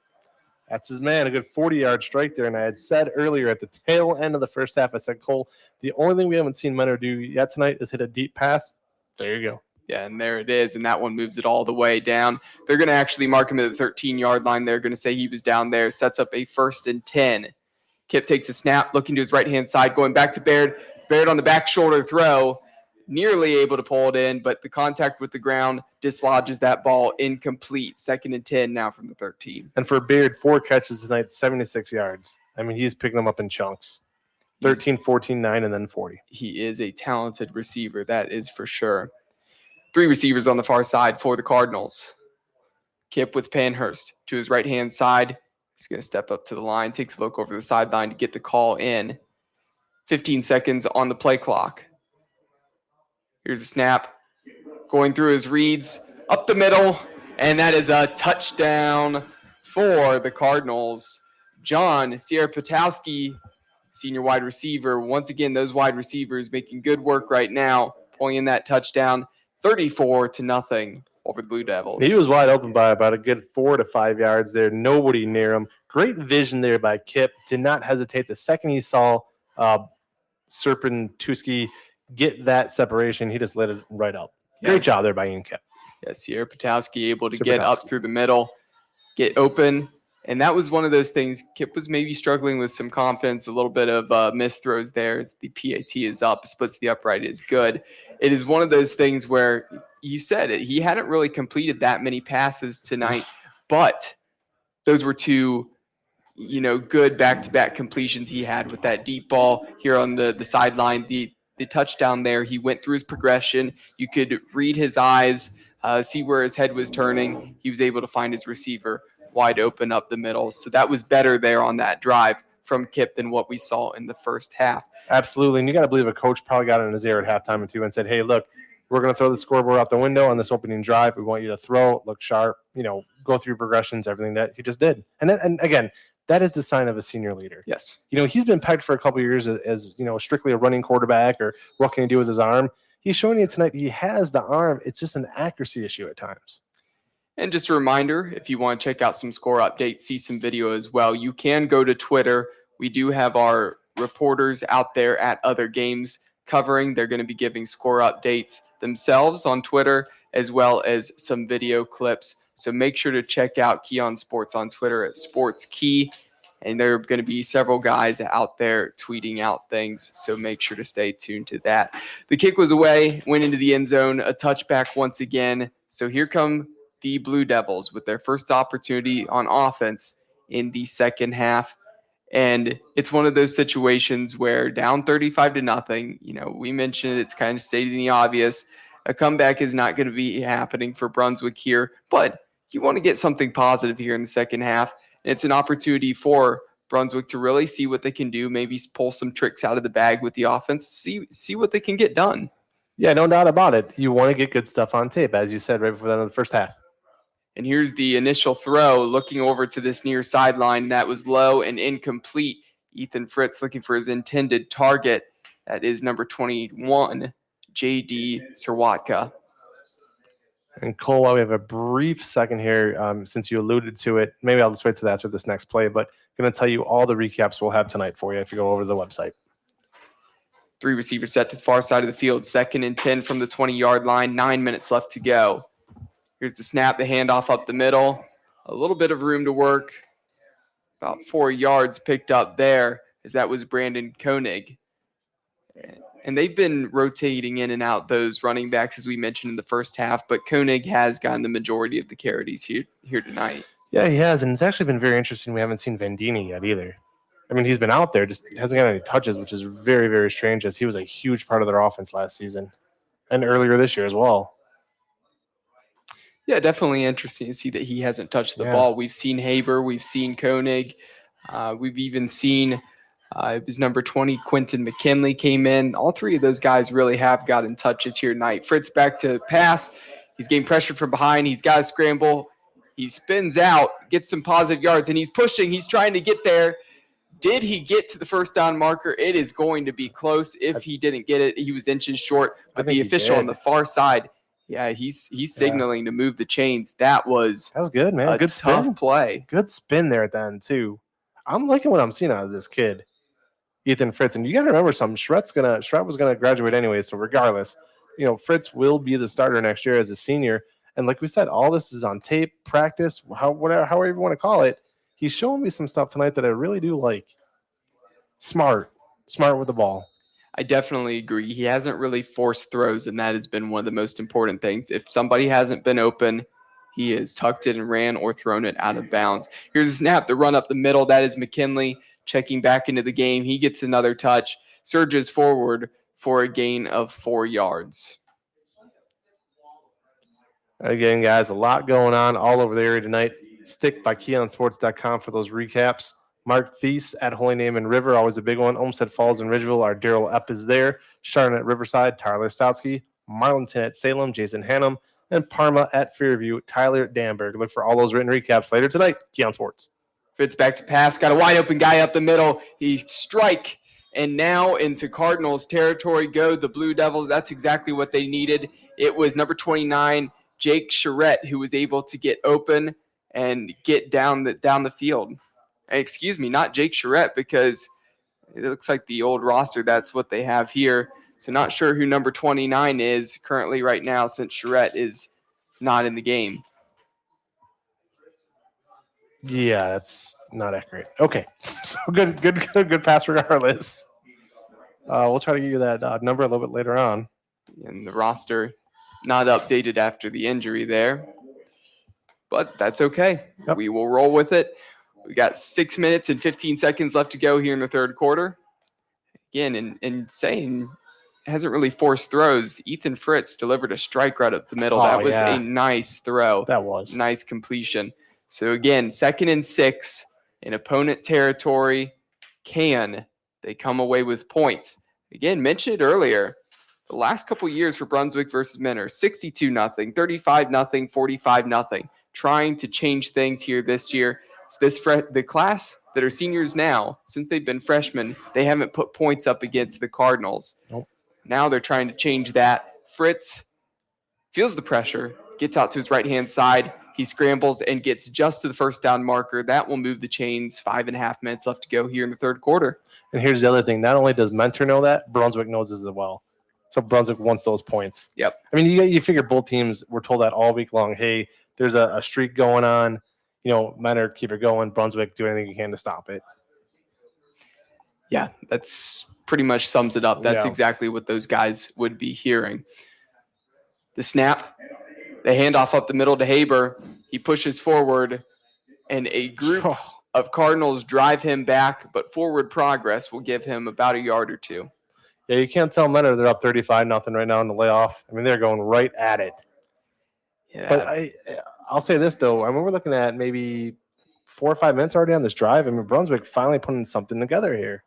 That's his man, a good 40-yard strike there. And I had said earlier at the tail end of the first half, I said, Cole, the only thing we haven't seen Menor do yet tonight is hit a deep pass. There you go. Yeah, and there it is, and that one moves it all the way down. They're going to actually mark him at the 13-yard line. They're going to say he was down there, sets up a 1st and 10. Kip takes a snap, looking to his right-hand side, going back to Baird. Baird on the back shoulder throw, nearly able to pull it in, but the contact with the ground dislodges that ball, incomplete. 2nd and 10 now from the 13. And for Baird, 4 catches tonight, 76 yards. I mean, he's picking them up in chunks. 13, 14, 9, and then 40. He is a talented receiver, that is for sure. 3 receivers on the far side for the Cardinals. Kip with Panhurst to his right-hand side. He's going to step up to the line, takes a look over the sideline to get the call in. 15 seconds on the play clock. Here's a snap. Going through his reads, up the middle, and that is a touchdown for the Cardinals. John Sierra-Patowski, senior wide receiver. Once again, those wide receivers making good work right now, pulling in that touchdown. 34-0 over the Blue Devils. He was wide open by about a good 4 to 5 yards there. Nobody near him. Great vision there by Kip. Did not hesitate. The second he saw Serpentuski get that separation, he just lit it right up. Great job there by Ian Kip. Yes, Sierra-Patowski able to get up through the middle, get open. And that was one of those things. Kip was maybe struggling with some confidence, a little bit of missed throws there as the PAT is up, splits the upright is good. It is one of those things where you said it. He hadn't really completed that many passes tonight, but those were 2, good back-to-back completions he had with that deep ball here on the sideline. The touchdown there, he went through his progression. You could read his eyes, see where his head was turning. He was able to find his receiver wide open up the middle. So that was better there on that drive from Kip than what we saw in the first half. Absolutely. And you got to believe a coach probably got in his ear at halftime and said, hey, look, we're going to throw the scoreboard out the window on this opening drive. We want you to throw, look sharp, go through progressions, everything that he just did. And again, that is the sign of a senior leader. Yes. He's been pegged for a couple of years as strictly a running quarterback or what can he do with his arm. He's showing you tonight he has the arm. It's just an accuracy issue at times. And just a reminder, if you want to check out some score updates, see some video as well, you can go to Twitter. We do have our reporters out there at other games covering. They're going to be giving score updates themselves on Twitter, as well as some video clips. So make sure to check out Key on Sports on Twitter at Sports Key. And there are going to be several guys out there tweeting out things. So make sure to stay tuned to that. The kick was away, went into the end zone, a touchback once again. So here come the Blue Devils with their first opportunity on offense in the second half. And it's one of those situations where down 35-0, we mentioned it's kind of stating the obvious. A comeback is not going to be happening for Brunswick here, but you want to get something positive here in the second half. And it's an opportunity for Brunswick to really see what they can do, maybe pull some tricks out of the bag with the offense, see what they can get done. Yeah, no doubt about it. You want to get good stuff on tape, as you said right before the end of the first half. And here's the initial throw, looking over to this near sideline. That was low and incomplete. Ethan Fritz looking for his intended target. That is number 21, J.D. Serwatka. And Cole, while we have a brief second here, since you alluded to it, maybe I'll just wait to that after this next play, but I'm going to tell you all the recaps we'll have tonight for you if you go over to the website. 3 receivers set to the far side of the field, 2nd and 10 from the 20-yard line, 9 minutes left to go. Here's the snap, the handoff up the middle. A little bit of room to work. About 4 yards picked up there, as that was Brandon Koenig. And they've been rotating in and out those running backs, as we mentioned in the first half, but Koenig has gotten the majority of the carries here tonight. Yeah, he has, and it's actually been very interesting. We haven't seen Vandini yet either. I mean, he's been out there, just hasn't got any touches, which is very, very strange, as he was a huge part of their offense last season and earlier this year as well. Yeah, definitely interesting to see that he hasn't touched the ball. We've seen Haber, we've seen Koenig, we've even seen it was number 20, Quentin McKinley came in. All three of those guys really have gotten touches here tonight. Fritz back to pass. He's getting pressured from behind. He's got to scramble. He spins out, gets some positive yards, and he's pushing. He's trying to get there. Did he get to the first down marker? It is going to be close. If he didn't get it, he was inches short. But the official on the far side, yeah, he's signaling to move the chains. That was good, man. Good tough spin. Play. Good spin there at the end, too. I'm liking what I'm seeing out of this kid, Ethan Fritz. And you got to remember something. Shret was going to graduate anyway, so regardless, Fritz will be the starter next year as a senior. And like we said, all this is on tape, practice, however you want to call it. He's showing me some stuff tonight that I really do like. Smart with the ball. I definitely agree. He hasn't really forced throws, and that has been one of the most important things. If somebody hasn't been open, he has tucked it and ran or thrown it out of bounds. Here's a snap, the run up the middle. That is McKinley checking back into the game. He gets another touch, surges forward for a gain of 4 yards. Again, guys, a lot going on all over the area tonight. Stick by KeonSports.com for those recaps. Mark Thies at Holy Name and River, always a big one. Olmstead Falls and Ridgeville, our Daryl Epp is there. Sharon at Riverside, Tyler Stoutsky. Marlinton at Salem, Jason Hannum. And Parma at Fairview, Tyler Danberg. Look for all those written recaps later tonight. Keon Sports. Fitz back to pass, got a wide open guy up the middle. He strike, and now into Cardinals territory go the Blue Devils. That's exactly what they needed. It was number 29, Jake Charette, who was able to get open and get down the field. Excuse me, not Jake Charette, because it looks like the old roster, that's what they have here. So not sure who number 29 is currently right now, since Charette is not in the game. Yeah, that's not accurate. Okay, so good pass regardless. We'll try to give you that number a little bit later on. And the roster not updated after the injury there, but that's okay. Yep. We will roll with it. We got 6 minutes and 15 seconds left to go here in the third quarter. Again, and saying hasn't really forced throws. Ethan Fritz delivered a strike right up the middle. That was a nice throw. That was nice completion. So again, 2nd and 6 in opponent territory. Can they come away with points? Again, mentioned it earlier. The last couple years for Brunswick versus Mentor, 62-0, 35-0, 45-0. Trying to change things here this year. The class that are seniors now, since they've been freshmen, they haven't put points up against the Cardinals. Nope. Now they're trying to change that. Fritz feels the pressure, gets out to his right-hand side. He scrambles and gets just to the first down marker. That will move the chains. 5.5 minutes left to go here in the third quarter. And here's the other thing. Not only does Mentor know that, Brunswick knows this as well. So Brunswick wants those points. Yep. I mean, you figure both teams were told that all week long. Hey, there's a streak going on. Mentor, keep it going. Brunswick, do anything you can to stop it. Yeah, that's pretty much sums it up. That's exactly what those guys would be hearing. The snap, the handoff up the middle to Haber. He pushes forward, and a group of Cardinals drive him back, but forward progress will give him about a yard or two. Yeah, you can't tell Mentor they're up 35-0 right now in the layoff. I mean, they're going right at it. Yeah. But I'll say this, though. I mean, we're looking at maybe 4 or 5 minutes already on this drive. I mean, Brunswick finally putting something together here.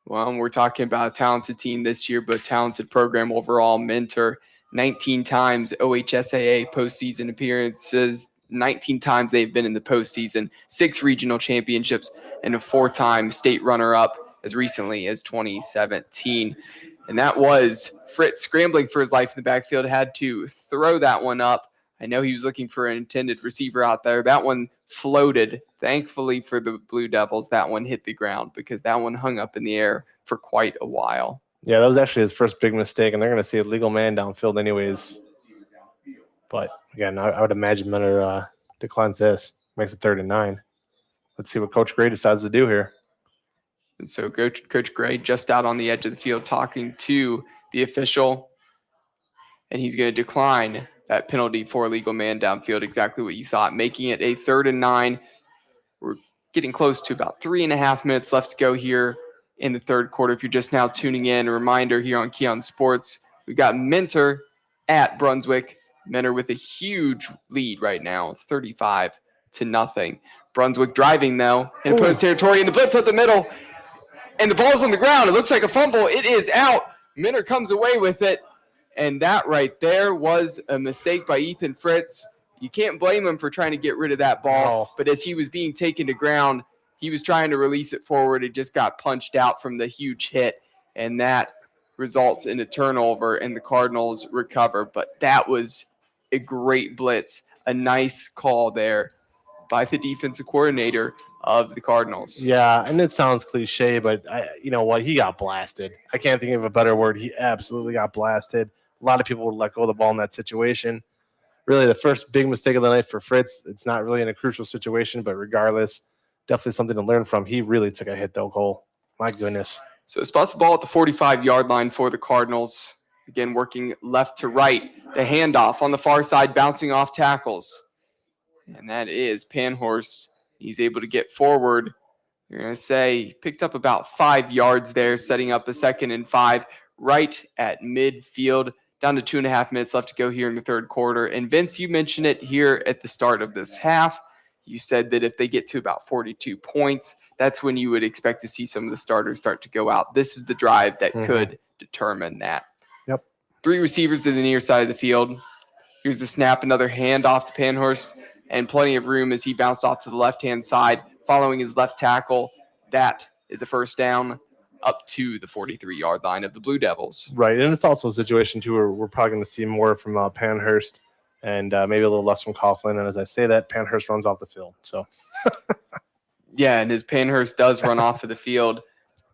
Well, we're talking about a talented team this year, but talented program overall. Mentor, 19 times OHSAA postseason appearances, 19 times they've been in the postseason, 6 regional championships, and a 4-time state runner-up as recently as 2017. And that was Fritz scrambling for his life in the backfield, had to throw that one up. I know he was looking for an intended receiver out there. That one floated. Thankfully for the Blue Devils, that one hit the ground because that one hung up in the air for quite a while. Yeah, that was actually his first big mistake, and they're going to see a legal man downfield anyways. But, again, I would imagine Mentor declines this, makes it 3rd and 9. Let's see what Coach Gray decides to do here. And so Coach Gray just out on the edge of the field talking to the official, and he's going to decline that penalty for illegal man downfield, exactly what you thought, making it a 3rd and 9. We're getting close to about 3.5 minutes left to go here in the third quarter. If you're just now tuning in, a reminder here on Key on Sports, we've got Mentor at Brunswick. Mentor with a huge lead right now, 35-0. Brunswick driving, though, in opponent's territory, and the blitz up the middle, and the ball's on the ground. It looks like a fumble. It is out. Mentor comes away with it, and that right there was a mistake by Ethan Fritz. You can't blame him for trying to get rid of that ball, but as he was being taken to ground, he was trying to release it forward. It just got punched out from the huge hit, and that results in a turnover, and the Cardinals recover. But that was a great blitz, a nice call there by the defensive coordinator of the Cardinals. Yeah, and it sounds cliche, but you know what? He got blasted. I can't think of a better word. He absolutely got blasted. A lot of people would let go of the ball in that situation. Really, the first big mistake of the night for Fritz. It's not really in a crucial situation, but regardless, definitely something to learn from. He really took a hit, though, Cole. My goodness. So spots the ball at the 45-yard line for the Cardinals. Again, working left to right. The handoff on the far side, bouncing off tackles. And that is Panhorst. He's able to get forward. You're going to say he picked up about 5 yards there, setting up a 2nd and 5 right at midfield. Down to 2.5 minutes left to go here in the third quarter. And Vince, you mentioned it here at the start of this half. You said that if they get to about 42 points, that's when you would expect to see some of the starters start to go out. This is the drive that could determine that. Yep. 3 receivers to the near side of the field. Here's the snap, another handoff to Panhorst, and plenty of room as he bounced off to the left-hand side, following his left tackle. That is a first down up to the 43-yard line of the Blue Devils. Right, and it's also a situation, too, where we're probably going to see more from Panhurst and maybe a little less from Coughlin. And as I say that, Panhurst runs off the field. So, yeah, and as Panhurst does run off of the field,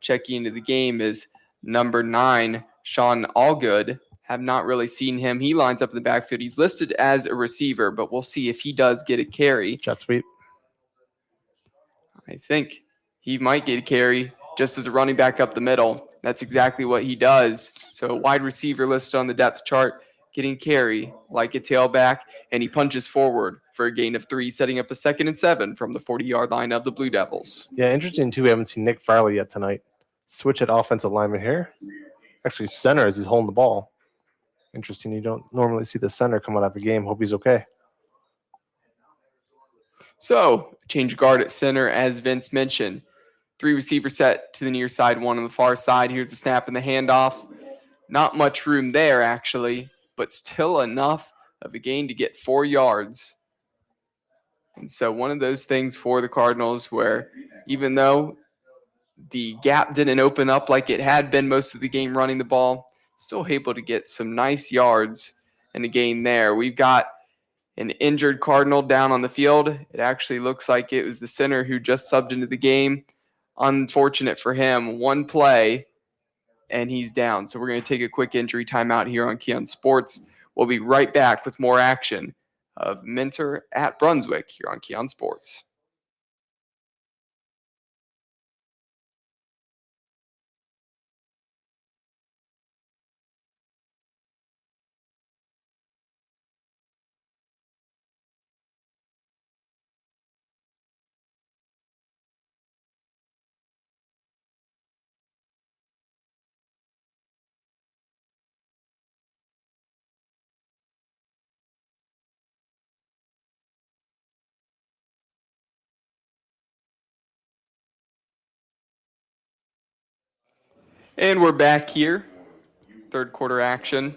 checking into the game is number 9, Sean Allgood. Have not really seen him. He lines up in the backfield. He's listed as a receiver, but we'll see if he does get a carry. Jet sweep. I think he might get a carry just as a running back up the middle. That's exactly what he does. So wide receiver listed on the depth chart, getting carry like a tailback, and he punches forward for a gain of 3, setting up a 2nd and 7 from the 40-yard line of the Blue Devils. Yeah, interesting, too. We haven't seen Nick Farley yet tonight. Switch at offensive lineman here. Actually, center as he's holding the ball. Interesting. You don't normally see the center come out of a game. Hope he's okay. So, change guard at center, as Vince mentioned. 3 receivers set to the near side, 1 on the far side. Here's the snap and the handoff. Not much room there, actually, but still enough of a gain to get 4 yards. And so one of those things for the Cardinals where even though the gap didn't open up like it had been most of the game running the ball, still able to get some nice yards and a gain there. We've got an injured Cardinal down on the field. It actually looks like it was the center who just subbed into the game. Unfortunate for him. 1 play, and he's down. So we're going to take a quick injury timeout here on Key on Sports. We'll be right back with more action of Mentor at Brunswick here on Key on Sports. And we're back here. Third quarter action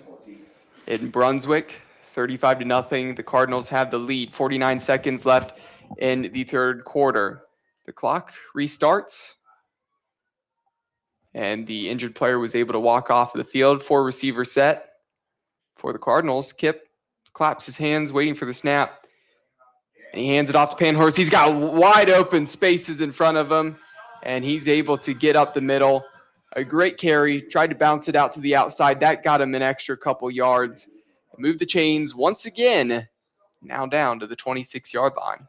in Brunswick, 35-0. The Cardinals have the lead. 49 seconds left in the third quarter. The clock restarts, and the injured player was able to walk off of the field. 4 receiver set for the Cardinals. Kip claps his hands, waiting for the snap, and he hands it off to Panhorst. He's got wide open spaces in front of him, and he's able to get up the middle. A great carry, tried to bounce it out to the outside. That got him an extra couple yards. Moved the chains once again, now down to the 26-yard line.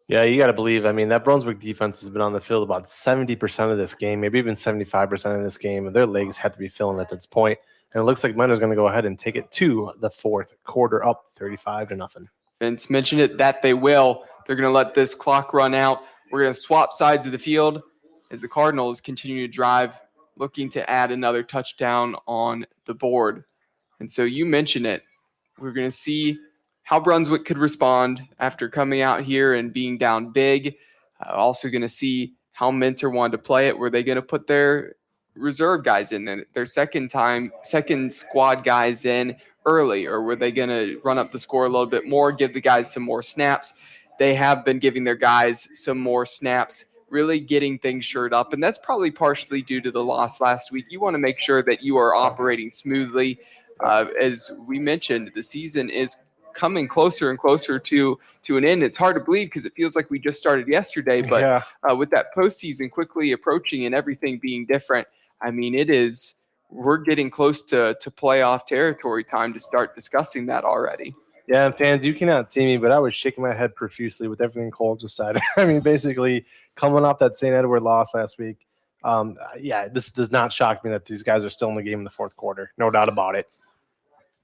Yeah, you got to believe. I mean, that Brunswick defense has been on the field about 70% of this game, maybe even 75% of this game, and their legs have to be filling at this point. And it looks like Miner's going to go ahead and take it to the fourth quarter, up 35-0. Vince mentioned it that they will. They're going to let this clock run out. We're going to swap sides of the field as the Cardinals continue to drive, looking to add another touchdown on the board. And so you mentioned it. We're going to see how Brunswick could respond after coming out here and being down big. Also going to see how Minter wanted to play it. Were they going to put their reserve guys in, their second squad guys in early, or were they going to run up the score a little bit more, give the guys some more snaps? They have been giving their guys some more snaps, really getting things shored up, and that's probably partially due to the loss last week. You want to make sure that you are operating smoothly. As we mentioned, the season is coming closer and closer to an end. It's hard to believe because it feels like we just started yesterday, but with that postseason quickly approaching and everything being different, I mean, we're getting close to playoff territory time to start discussing that already. Yeah, and fans, you cannot see me, but I was shaking my head profusely with everything Cole just said. I mean, basically, coming off that St. Edward loss last week, this does not shock me that these guys are still in the game in the fourth quarter. No doubt about it.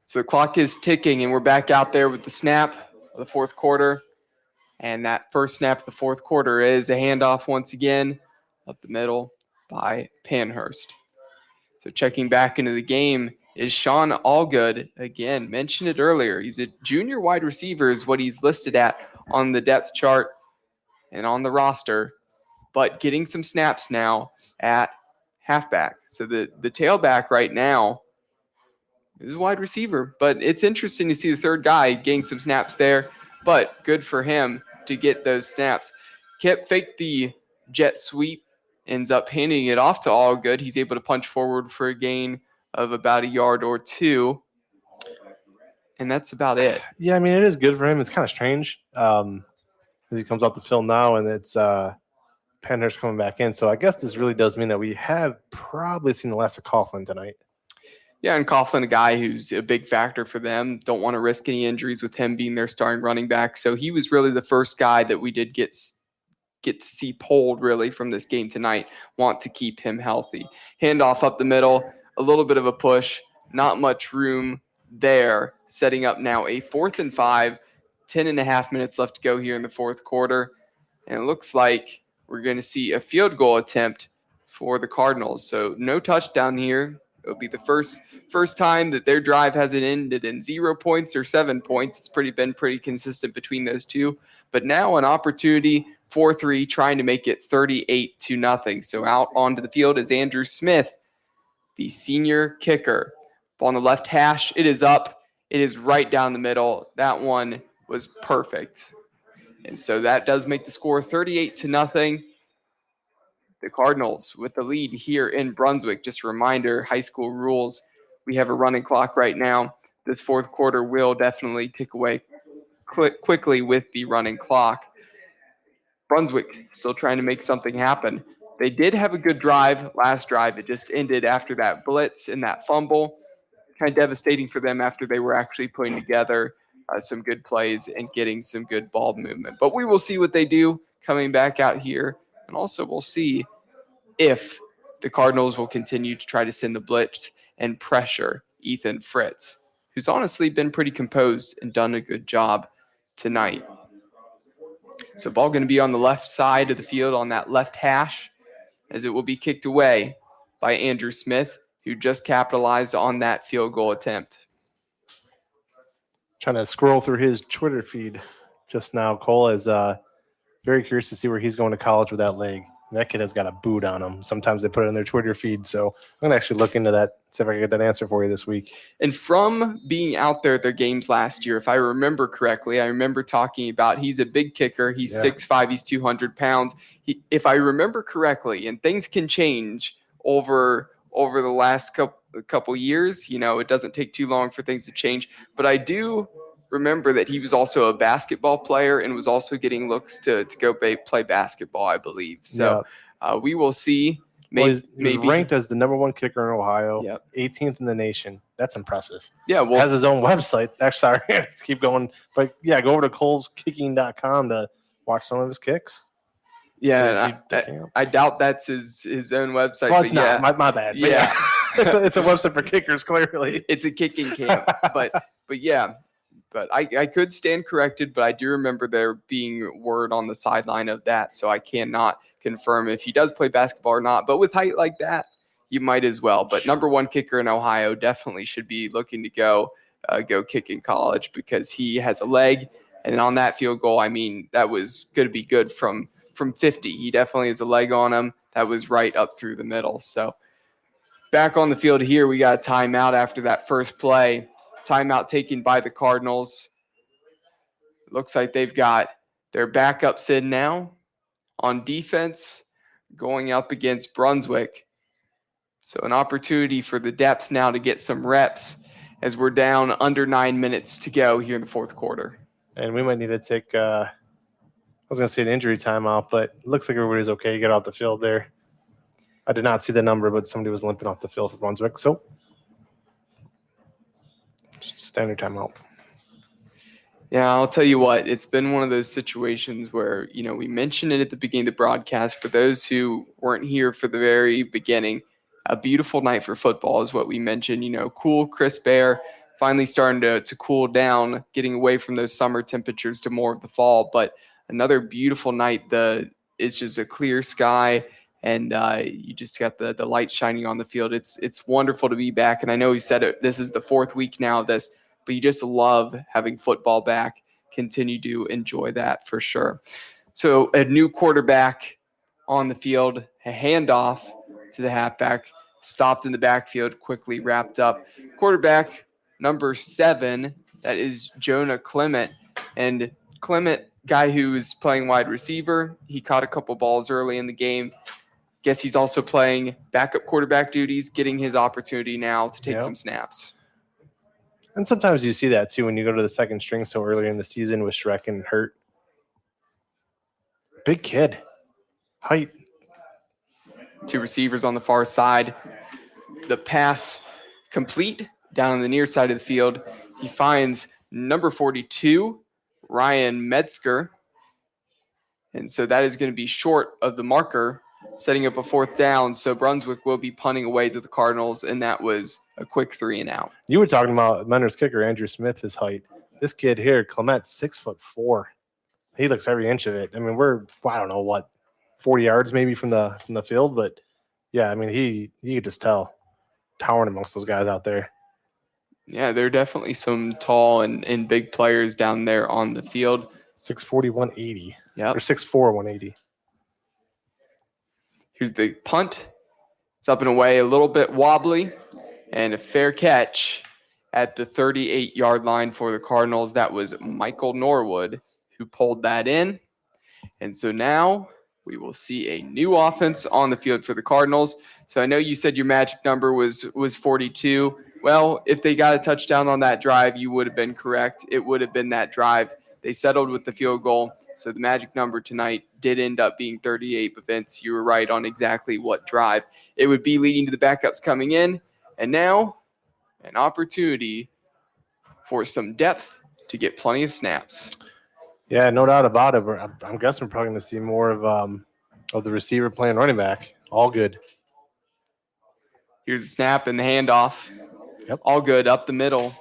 So the clock is ticking, and we're back out there with the snap of the fourth quarter. And that first snap of the fourth quarter is a handoff once again up the middle by Panhurst. So checking back into the game is Sean Allgood. Again, mentioned it earlier. He's a junior wide receiver is what he's listed at on the depth chart and on the roster, but getting some snaps now at halfback. So the tailback right now is a wide receiver, but it's interesting to see the third guy getting some snaps there, but good for him to get those snaps. Kip faked the jet sweep, ends up handing it off to Allgood. He's able to punch forward for a gain of about a yard or two, and that's about it. Yeah, I mean, it is good for him. It's kind of strange as he comes off the field now, and it's Panhurst coming back in. So I guess this really does mean that we have probably seen the last of Coughlin tonight. Yeah, and Coughlin, a guy who's a big factor for them. Don't want to risk any injuries with him being their starting running back. So he was really the first guy that we did get to see pulled really from this game tonight. Want to keep him healthy. Handoff up the middle, a little bit of a push, not much room there. Setting up now a 4th and 5, 10.5 minutes left to go here in the fourth quarter. And it looks like we're going to see a field goal attempt for the Cardinals. So no touchdown here. It'll be the first time that their drive hasn't ended in 0 points or 7 points. It's been pretty consistent between those two. But now an opportunity, 4-3, trying to make it 38-0. So out onto the field is Andrew Smith, the senior kicker. Ball on the left hash. It is up. It is right down the middle. That one was perfect. And so that does make the score 38-0. The Cardinals with the lead here in Brunswick. Just a reminder, high school rules. We have a running clock right now. This fourth quarter will definitely tick away quickly with the running clock. Brunswick still trying to make something happen. They did have a good drive last drive. It just ended after that blitz and that fumble. Kind of devastating for them after they were actually putting together some good plays and getting some good ball movement. But we will see what they do coming back out here. And also we'll see if the Cardinals will continue to try to send the blitz and pressure Ethan Fritz, who's honestly been pretty composed and done a good job tonight. So ball going to be on the left side of the field on that left hash, as it will be kicked away by Andrew Smith, who just capitalized on that field goal attempt. Trying to scroll through his Twitter feed just now. Cole is very curious to see where he's going to college with that leg. That kid has got a boot on him. Sometimes they put it in their Twitter feed. So I'm going to actually look into that, see if I can get that answer for you this week. And from being out there at their games last year, if I remember correctly, I remember talking about he's a big kicker. He's 6'5", he's 200 pounds. If I remember correctly, and things can change over the last couple years, it doesn't take too long for things to change. But I do remember that he was also a basketball player and was also getting looks to go play basketball, I believe. So we will see. He's ranked as the number 1 kicker in Ohio, 18th in the nation. That's impressive. Yeah, well, has his own website. Sorry, keep going. But, go over to coleskicking.com to watch some of his kicks. Yeah, I doubt that's his own website. Well, it's but not. My bad. Yeah. It's a website for kickers, clearly. It's a kicking camp. But yeah. But I could stand corrected, but I do remember there being word on the sideline of that, so I cannot confirm if he does play basketball or not. But with height like that, you might as well. But number one kicker in Ohio definitely should be looking to go kick in college because he has a leg. And on that field goal, I mean, that was going to be good from 50. He definitely has a leg on him. That was right up through the middle. So back on the field here, we got a timeout after that first play. Timeout taken by the Cardinals. It looks like they've got their backups in now on defense going up against Brunswick. So an opportunity for the depth now to get some reps as we're down under 9 minutes to go here in the fourth quarter. And we might need to take, I was going to say an injury timeout, but it looks like everybody's okay to get off the field there. I did not see the number, but somebody was limping off the field for Brunswick. So just standard timeout. Yeah, I'll tell you what, it's been one of those situations where, we mentioned it at the beginning of the broadcast. For those who weren't here for the very beginning, a beautiful night for football is what we mentioned. Cool, crisp air, finally starting to cool down, getting away from those summer temperatures to more of the fall. But another beautiful night. It's just a clear sky, and you just got the light shining on the field. It's wonderful to be back. And I know we said it, this is the fourth week now of this, but you just love having football back. Continue to enjoy that for sure. So a new quarterback on the field, a handoff to the halfback, stopped in the backfield, quickly wrapped up. Quarterback number 7, that is Jonah Clement. And Clement, guy who's playing wide receiver, he caught a couple balls early in the game. Guess he's also playing backup quarterback duties, getting his opportunity now to take some snaps. And sometimes you see that too when you go to the second string so early in the season with Shrek and Hurt. Big kid. Height. 2 receivers on the far side. The pass complete down on the near side of the field. He finds number 42, Ryan Metzger. And so that is going to be short of the marker, setting up a fourth down. So Brunswick will be punting away to the Cardinals, and that was a quick 3 and out. You were talking about Mentor's kicker, Andrew Smith, his height. This kid here, Clement's 6'4". He looks every inch of it. I mean, we're, I don't know what, 40 yards maybe from the field, but yeah, I mean, you could just tell, towering amongst those guys out there. Yeah, there are definitely some tall and big players down there on the field. 6'40", 180. Yeah, or 6'4", 180. Here's the punt. It's up and away, a little bit wobbly, and a fair catch at the 38-yard line for the Cardinals. That was Michael Norwood who pulled that in. And so now we will see a new offense on the field for the Cardinals. So I know you said your magic number was 42. Well, if they got a touchdown on that drive, you would have been correct. It would have been that drive. They settled with the field goal. So the magic number tonight did end up being 38. But Vince, you were right on exactly what drive it would be, leading to the backups coming in. And now an opportunity for some depth to get plenty of snaps. Yeah, no doubt about it. I'm guessing we're probably going to see more of the receiver playing running back. All good. Here's the snap and the handoff. Yep. All good up the middle.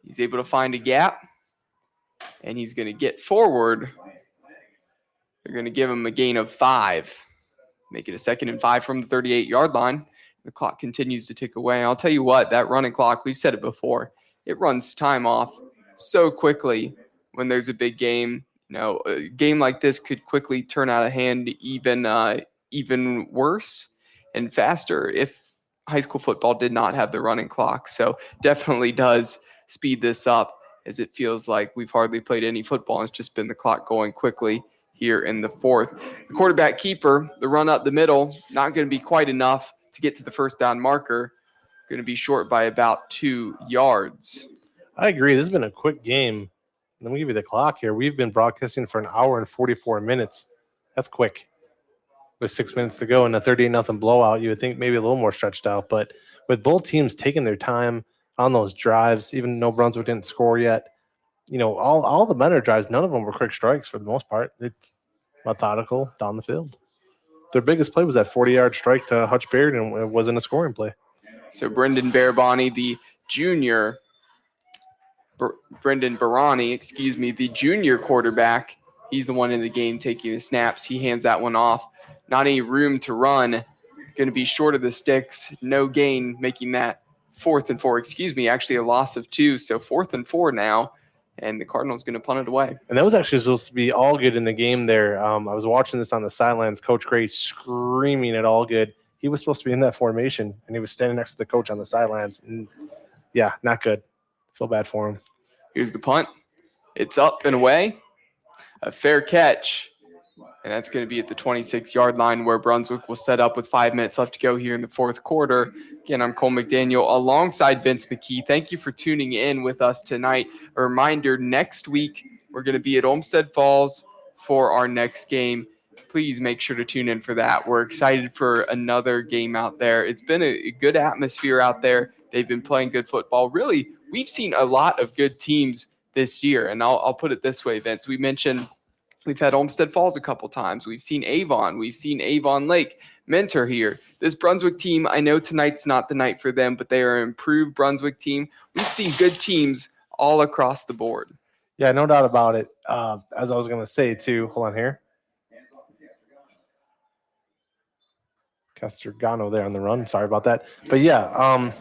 He's able to find a gap, and he's going to get forward. They're going to give him a gain of 5. Make it a 2nd and 5 from the 38-yard line. The clock continues to tick away. I'll tell you what, that running clock, we've said it before, it runs time off so quickly when there's a big game. A game like this could quickly turn out of hand even worse and faster if high school football did not have the running clock. So definitely does speed this up, as it feels like we've hardly played any football. It's just been the clock going quickly here in the fourth. The quarterback keeper, the run up the middle, not going to be quite enough to get to the first down marker. Going to be short by about 2 yards. I agree. This has been a quick game. Let me give you the clock here. We've been broadcasting for an hour and 44 minutes. That's quick. With 6 minutes to go and a 38-0 blowout, you would think maybe a little more stretched out. But with both teams taking their time on those drives, even though Brunswick didn't score yet, all the Mentor drives, none of them were quick strikes for the most part. They're methodical down the field. Their biggest play was that 40-yard strike to Hutch Beard, and it wasn't a scoring play. So Brendan Barabani, the junior, Brendan Barani, the junior quarterback, he's the one in the game taking the snaps. He hands that one off. Not any room to run. Going to be short of the sticks. No gain, making that 4th and 4. Actually a loss of 2. So 4th and 4 now. And the Cardinals going to punt it away. And that was actually supposed to be all good in the game there. I was watching this on the sidelines. Coach Gray screaming at all good. He was supposed to be in that formation, and he was standing next to the coach on the sidelines. And yeah, not good. Feel bad for him. Here's the punt. It's up and away. A fair catch. And that's going to be at the 26-yard line where Brunswick will set up with 5 minutes left to go here in the 4th quarter. Again, I'm Cole McDaniel alongside Vince McKee. Thank you for tuning in with us tonight. A reminder, next week we're going to be at Olmstead Falls for our next game. Please make sure to tune in for that. We're excited for another game out there. It's been a good atmosphere out there. They've been playing good football. Really, we've seen a lot of good teams this year. And I'll put it this way, Vince. We mentioned we've had Olmstead Falls a couple times. We've seen Avon. We've seen Avon Lake. Mentor here. This Brunswick team, I know tonight's not the night for them, but they are an improved Brunswick team. We've seen good teams all across the board. Yeah, no doubt about it. As I was going to say, too, hold on here. Castrogano there on the run. Sorry about that. But, yeah,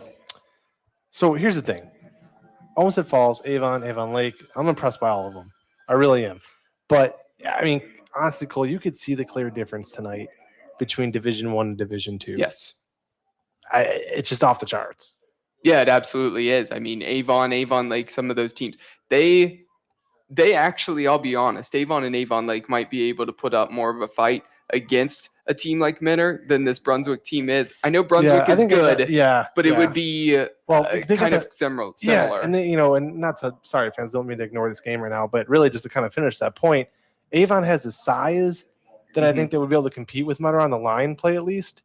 so here's the thing. Olmstead Falls, Avon Lake, I'm impressed by all of them. I really am. But, I mean, honestly, Cole, you could see the clear difference tonight between Division I and Division II. Yes. It's just off the charts. Yeah, it absolutely is. I mean, Avon Lake, some of those teams, they actually, I'll be honest, Avon and Avon Lake might be able to put up more of a fight against a team like Mentor than this Brunswick team is. I know Brunswick is good, but it would be kind of similar. Yeah, and then, and not to, sorry, fans, don't mean to ignore this game right now, but really just to kind of finish that point, Avon has the size that I think they would be able to compete with Mentor on the line play at least.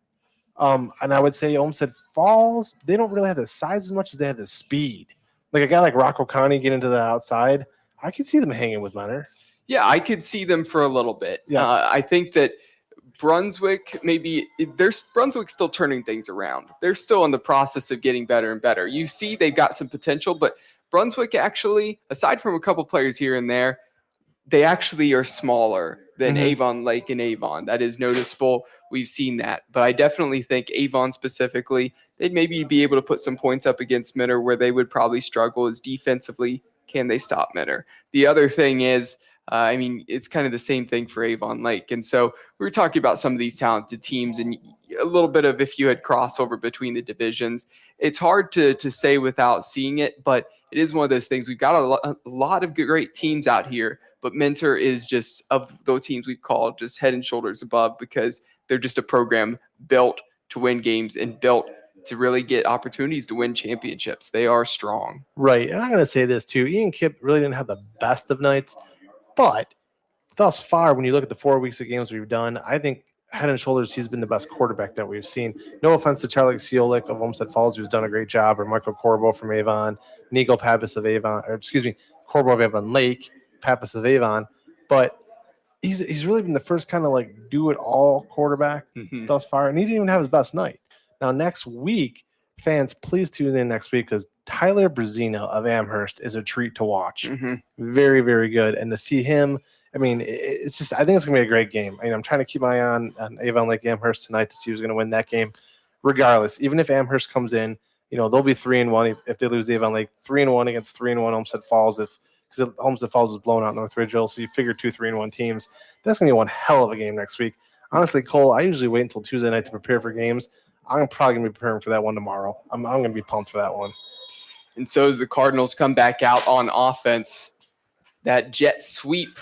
And I would say Olmstead Falls, they don't really have the size as much as they have the speed. Like a guy like Rocco County get into the outside, I could see them hanging with Mentor. Yeah, I could see them for a little bit. Yeah. I think that Brunswick, Brunswick's still turning things around. They're still in the process of getting better and better. You see they've got some potential, but Brunswick actually, aside from a couple players here and there, they actually are smaller than Avon Lake and Avon. That is noticeable. We've seen that. But I definitely think Avon specifically, they'd maybe be able to put some points up against Mentor. Where they would probably struggle is defensively. Can they stop Mentor? The other thing is, it's kind of the same thing for Avon Lake. And so we were talking about some of these talented teams and a little bit of if you had crossover between the divisions. It's hard to say without seeing it, but it is one of those things. We've got a lot of great teams out here, but Mentor is just, of those teams we've called, just head and shoulders above because they're just a program built to win games and built to really get opportunities to win championships. They are strong. Right. And I'm going to say this too. Ian Kipp really didn't have the best of nights, but thus far, when you look at the 4 weeks of games we've done, I think head and shoulders, he's been the best quarterback that we've seen. No offense to Charlie Siolik of Olmstead Falls, who's done a great job, or Michael Corbo from Avon, Nico Pappas of Avon, Corbo of Avon Lake, Pappas of Avon, but he's really been the first kind of like do-it-all quarterback thus far, and he didn't even have his best night. Now, next week, fans, please tune in next week because Tyler Brazino of Amherst is a treat to watch. Very, very good. And to see him, I think it's going to be a great game. I'm trying to keep my eye on Avon Lake Amherst tonight to see who's going to win that game. Regardless, even if Amherst comes in, they'll be 3-1 if they lose the Avon Lake, 3-1 against 3-1 Olmstead Falls because Olmstead Falls was blown out in North Ridgeville. So you figure 2 3-1 teams. That's going to be one hell of a game next week. Honestly, Cole, I usually wait until Tuesday night to prepare for games. I'm probably going to be preparing for that one tomorrow. I'm going to be pumped for that one. And so as the Cardinals come back out on offense, that jet sweep.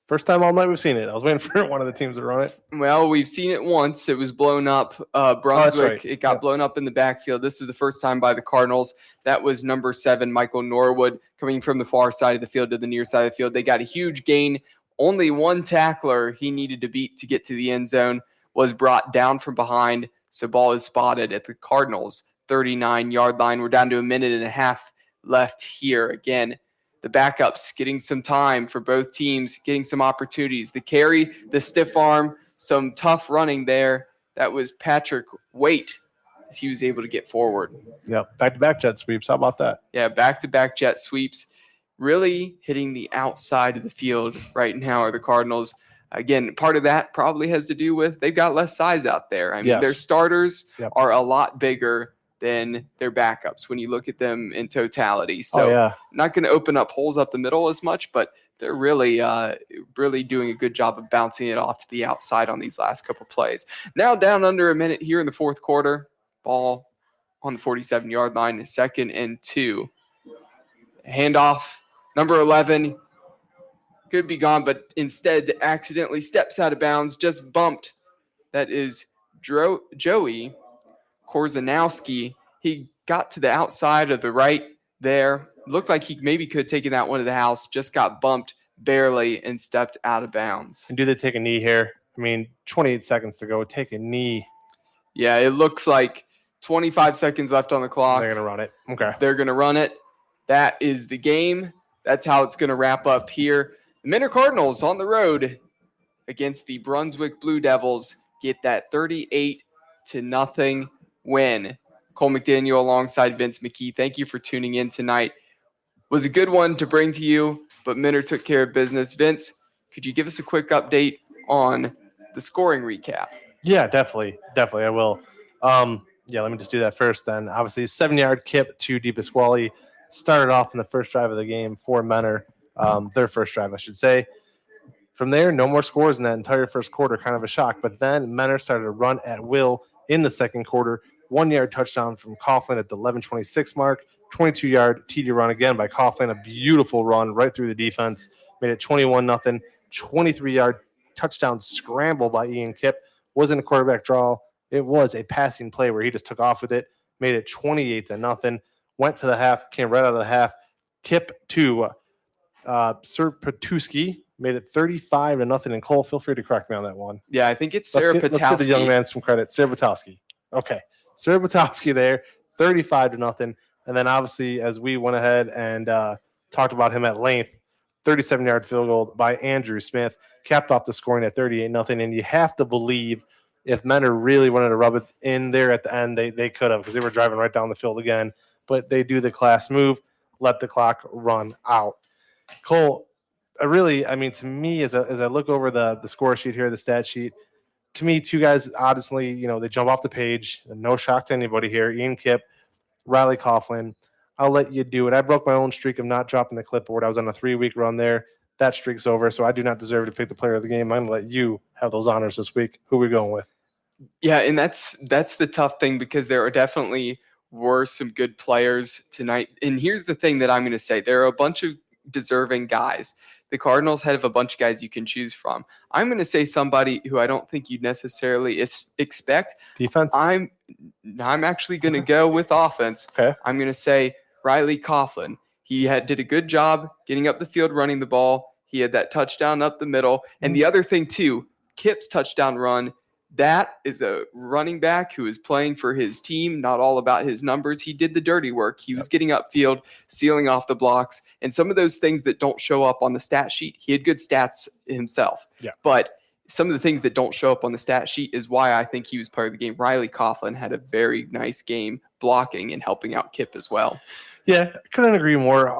First time all night we've seen it. I was waiting for one of the teams to run it. Well, we've seen it once. It was blown up. Brunswick, right. It got blown up in the backfield. This is the first time by the Cardinals. That was number 7, Michael Norwood, coming from the far side of the field to the near side of the field. They got a huge gain. Only one tackler he needed to beat to get to the end zone was brought down from behind. So ball is spotted at the Cardinals 39-yard line. We're down to a minute and a half left here. Again, the backups getting some time for both teams, getting some opportunities. The carry, the stiff arm, some tough running there. That was Patrick Waite as he was able to get forward. Yep, back-to-back jet sweeps. How about that? Yeah, back-to-back jet sweeps. Really hitting the outside of the field right now are the Cardinals. Again, part of that probably has to do with they've got less size out there. I mean, their starters are a lot bigger than their backups when you look at them in totality. So not going to open up holes up the middle as much, but they're really doing a good job of bouncing it off to the outside on these last couple plays. Now down under a minute here in the fourth quarter. Ball on the 47-yard line, 2nd and 2. Handoff, number 11, could be gone, but instead accidentally steps out of bounds, just bumped. That is Joey Korzanowski. He got to the outside of the right there. Looked like he maybe could have taken that one to the house, just got bumped barely and stepped out of bounds. And do they take a knee here? I mean, 28 seconds to go. Take a knee. Yeah, it looks like 25 seconds left on the clock. They're going to run it. Okay. They're going to run it. That is the game. That's how it's going to wrap up here. The Minter Cardinals on the road against the Brunswick Blue Devils get that 38-0 win. Cole McDaniel alongside Vince McKee. Thank you for tuning in tonight. Was a good one to bring to you, but Minter took care of business. Vince, could you give us a quick update on the scoring recap? Yeah, definitely. I will. Let me just do that first then. Obviously, 7-yard kip to DePasquale. Started off in the first drive of the game for Mentor. Their first drive, I should say. From there, no more scores in that entire first quarter. Kind of a shock. But then Mentor started to run at will in the second quarter. 1-yard touchdown from Coughlin at the 11:26 mark. 22-yard TD run again by Coughlin. A beautiful run right through the defense. Made it 21-0. 23-yard touchdown scramble by Ian Kipp. Wasn't a quarterback draw. It was a passing play where he just took off with it. Made it 28-0. Went to the half. Came right out of the half. Kipp to Sir Patuski. Made it 35-0. And Cole, feel free to correct me on that one. Yeah, I think it's Sarah Patowski. Let's give the young man some credit. Sarah Patowski. Okay. Sarah Patowski there, 35-0. And then obviously, as we went ahead and talked about him at length, 37-yard field goal by Andrew Smith, capped off the scoring at 38-0. And you have to believe if Mentor really wanted to rub it in there at the end, they could have, because they were driving right down the field again. But they do the class move, let the clock run out. Cole, to me, as I look over the score sheet here, the stat sheet, to me, two guys, honestly, they jump off the page. No shock to anybody here. Ian Kipp, Riley Coughlin. I'll let you do it. I broke my own streak of not dropping the clipboard. I was on a 3-week run there. That streak's over, so I do not deserve to pick the player of the game. I'm going to let you have those honors this week. Who are we going with? Yeah, and that's the tough thing, because there were some good players tonight. And here's the thing that I'm going to say. There are a bunch of deserving guys. The Cardinals have a bunch of guys you can choose from. I'm going to say somebody who I don't think you'd necessarily expect. Defense? I'm actually going to go with offense. Okay. I'm going to say Riley Coughlin. He did a good job getting up the field, running the ball. He had that touchdown up the middle. And the other thing, too, Kipp's touchdown run, that is a running back who is playing for his team, not all about his numbers. He did the dirty work. He was getting upfield, sealing off the blocks, and some of those things that don't show up on the stat sheet. He had good stats himself. Yeah. But some of the things that don't show up on the stat sheet is why I think he was part of the game. Riley Coughlin had a very nice game blocking and helping out Kipp as well. Yeah, couldn't agree more.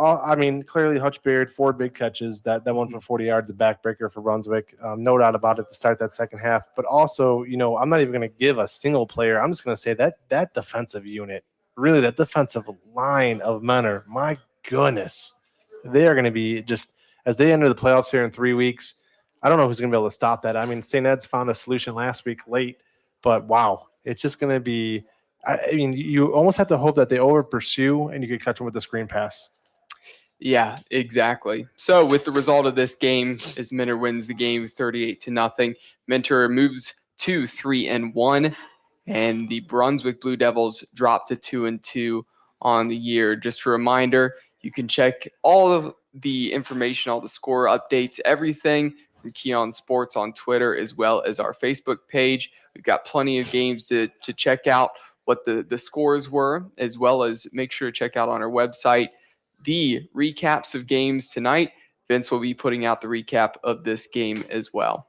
Clearly Hutch Beard, 4 big catches. That one for 40 yards, a backbreaker for Brunswick. No doubt about it to start that second half. But also, I'm not even going to give a single player. I'm just going to say that defensive unit, really that defensive line of Mentor, my goodness, they are going to be just, as they enter the playoffs here in 3 weeks, I don't know who's going to be able to stop that. I mean, St. Ed's found a solution last week late, but wow, it's just going to be – you almost have to hope that they over pursue and you could catch them with the screen pass. Yeah, exactly. So with the result of this game, as Mentor wins the game 38-0, Mentor moves to 3-1, and the Brunswick Blue Devils drop to 2-2 on the year. Just a reminder, you can check all of the information, all the score updates, everything from Keon Sports on Twitter, as well as our Facebook page. We've got plenty of games to check out what the scores were, as well as make sure to check out on our website the recaps of games tonight. Vince will be putting out the recap of this game as well.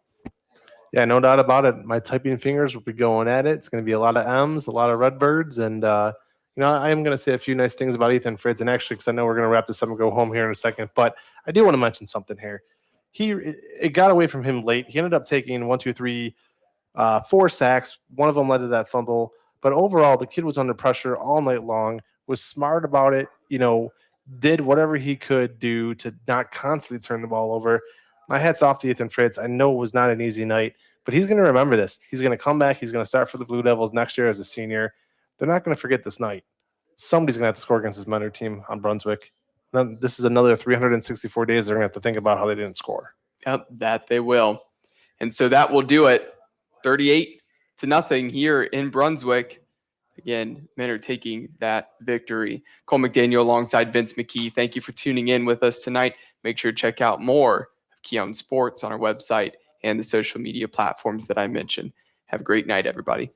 Yeah, no doubt about it. My typing fingers will be going at it. It's going to be a lot of M's, a lot of Redbirds, and I am going to say a few nice things about Ethan Fritz. And actually, because I know we're going to wrap this up and go home here in a second, but I do want to mention something here. It got away from him late. He ended up taking 4 sacks. One of them led to that fumble. But overall, the kid was under pressure all night long, was smart about it, did whatever he could do to not constantly turn the ball over. My hat's off to Ethan Fritz. I know it was not an easy night, but he's going to remember this. He's going to come back. He's going to start for the Blue Devils next year as a senior. They're not going to forget this night. Somebody's going to have to score against his mentor team on Brunswick. Then this is another 364 days they're going to have to think about how they didn't score. Yep, that they will. And so that will do it. 38-0 here in Brunswick. Again, men are taking that victory. Cole McDaniel alongside Vince McKee. Thank you for tuning in with us tonight. Make sure to check out more of Keon Sports on our website and the social media platforms that I mentioned. Have a great night, everybody.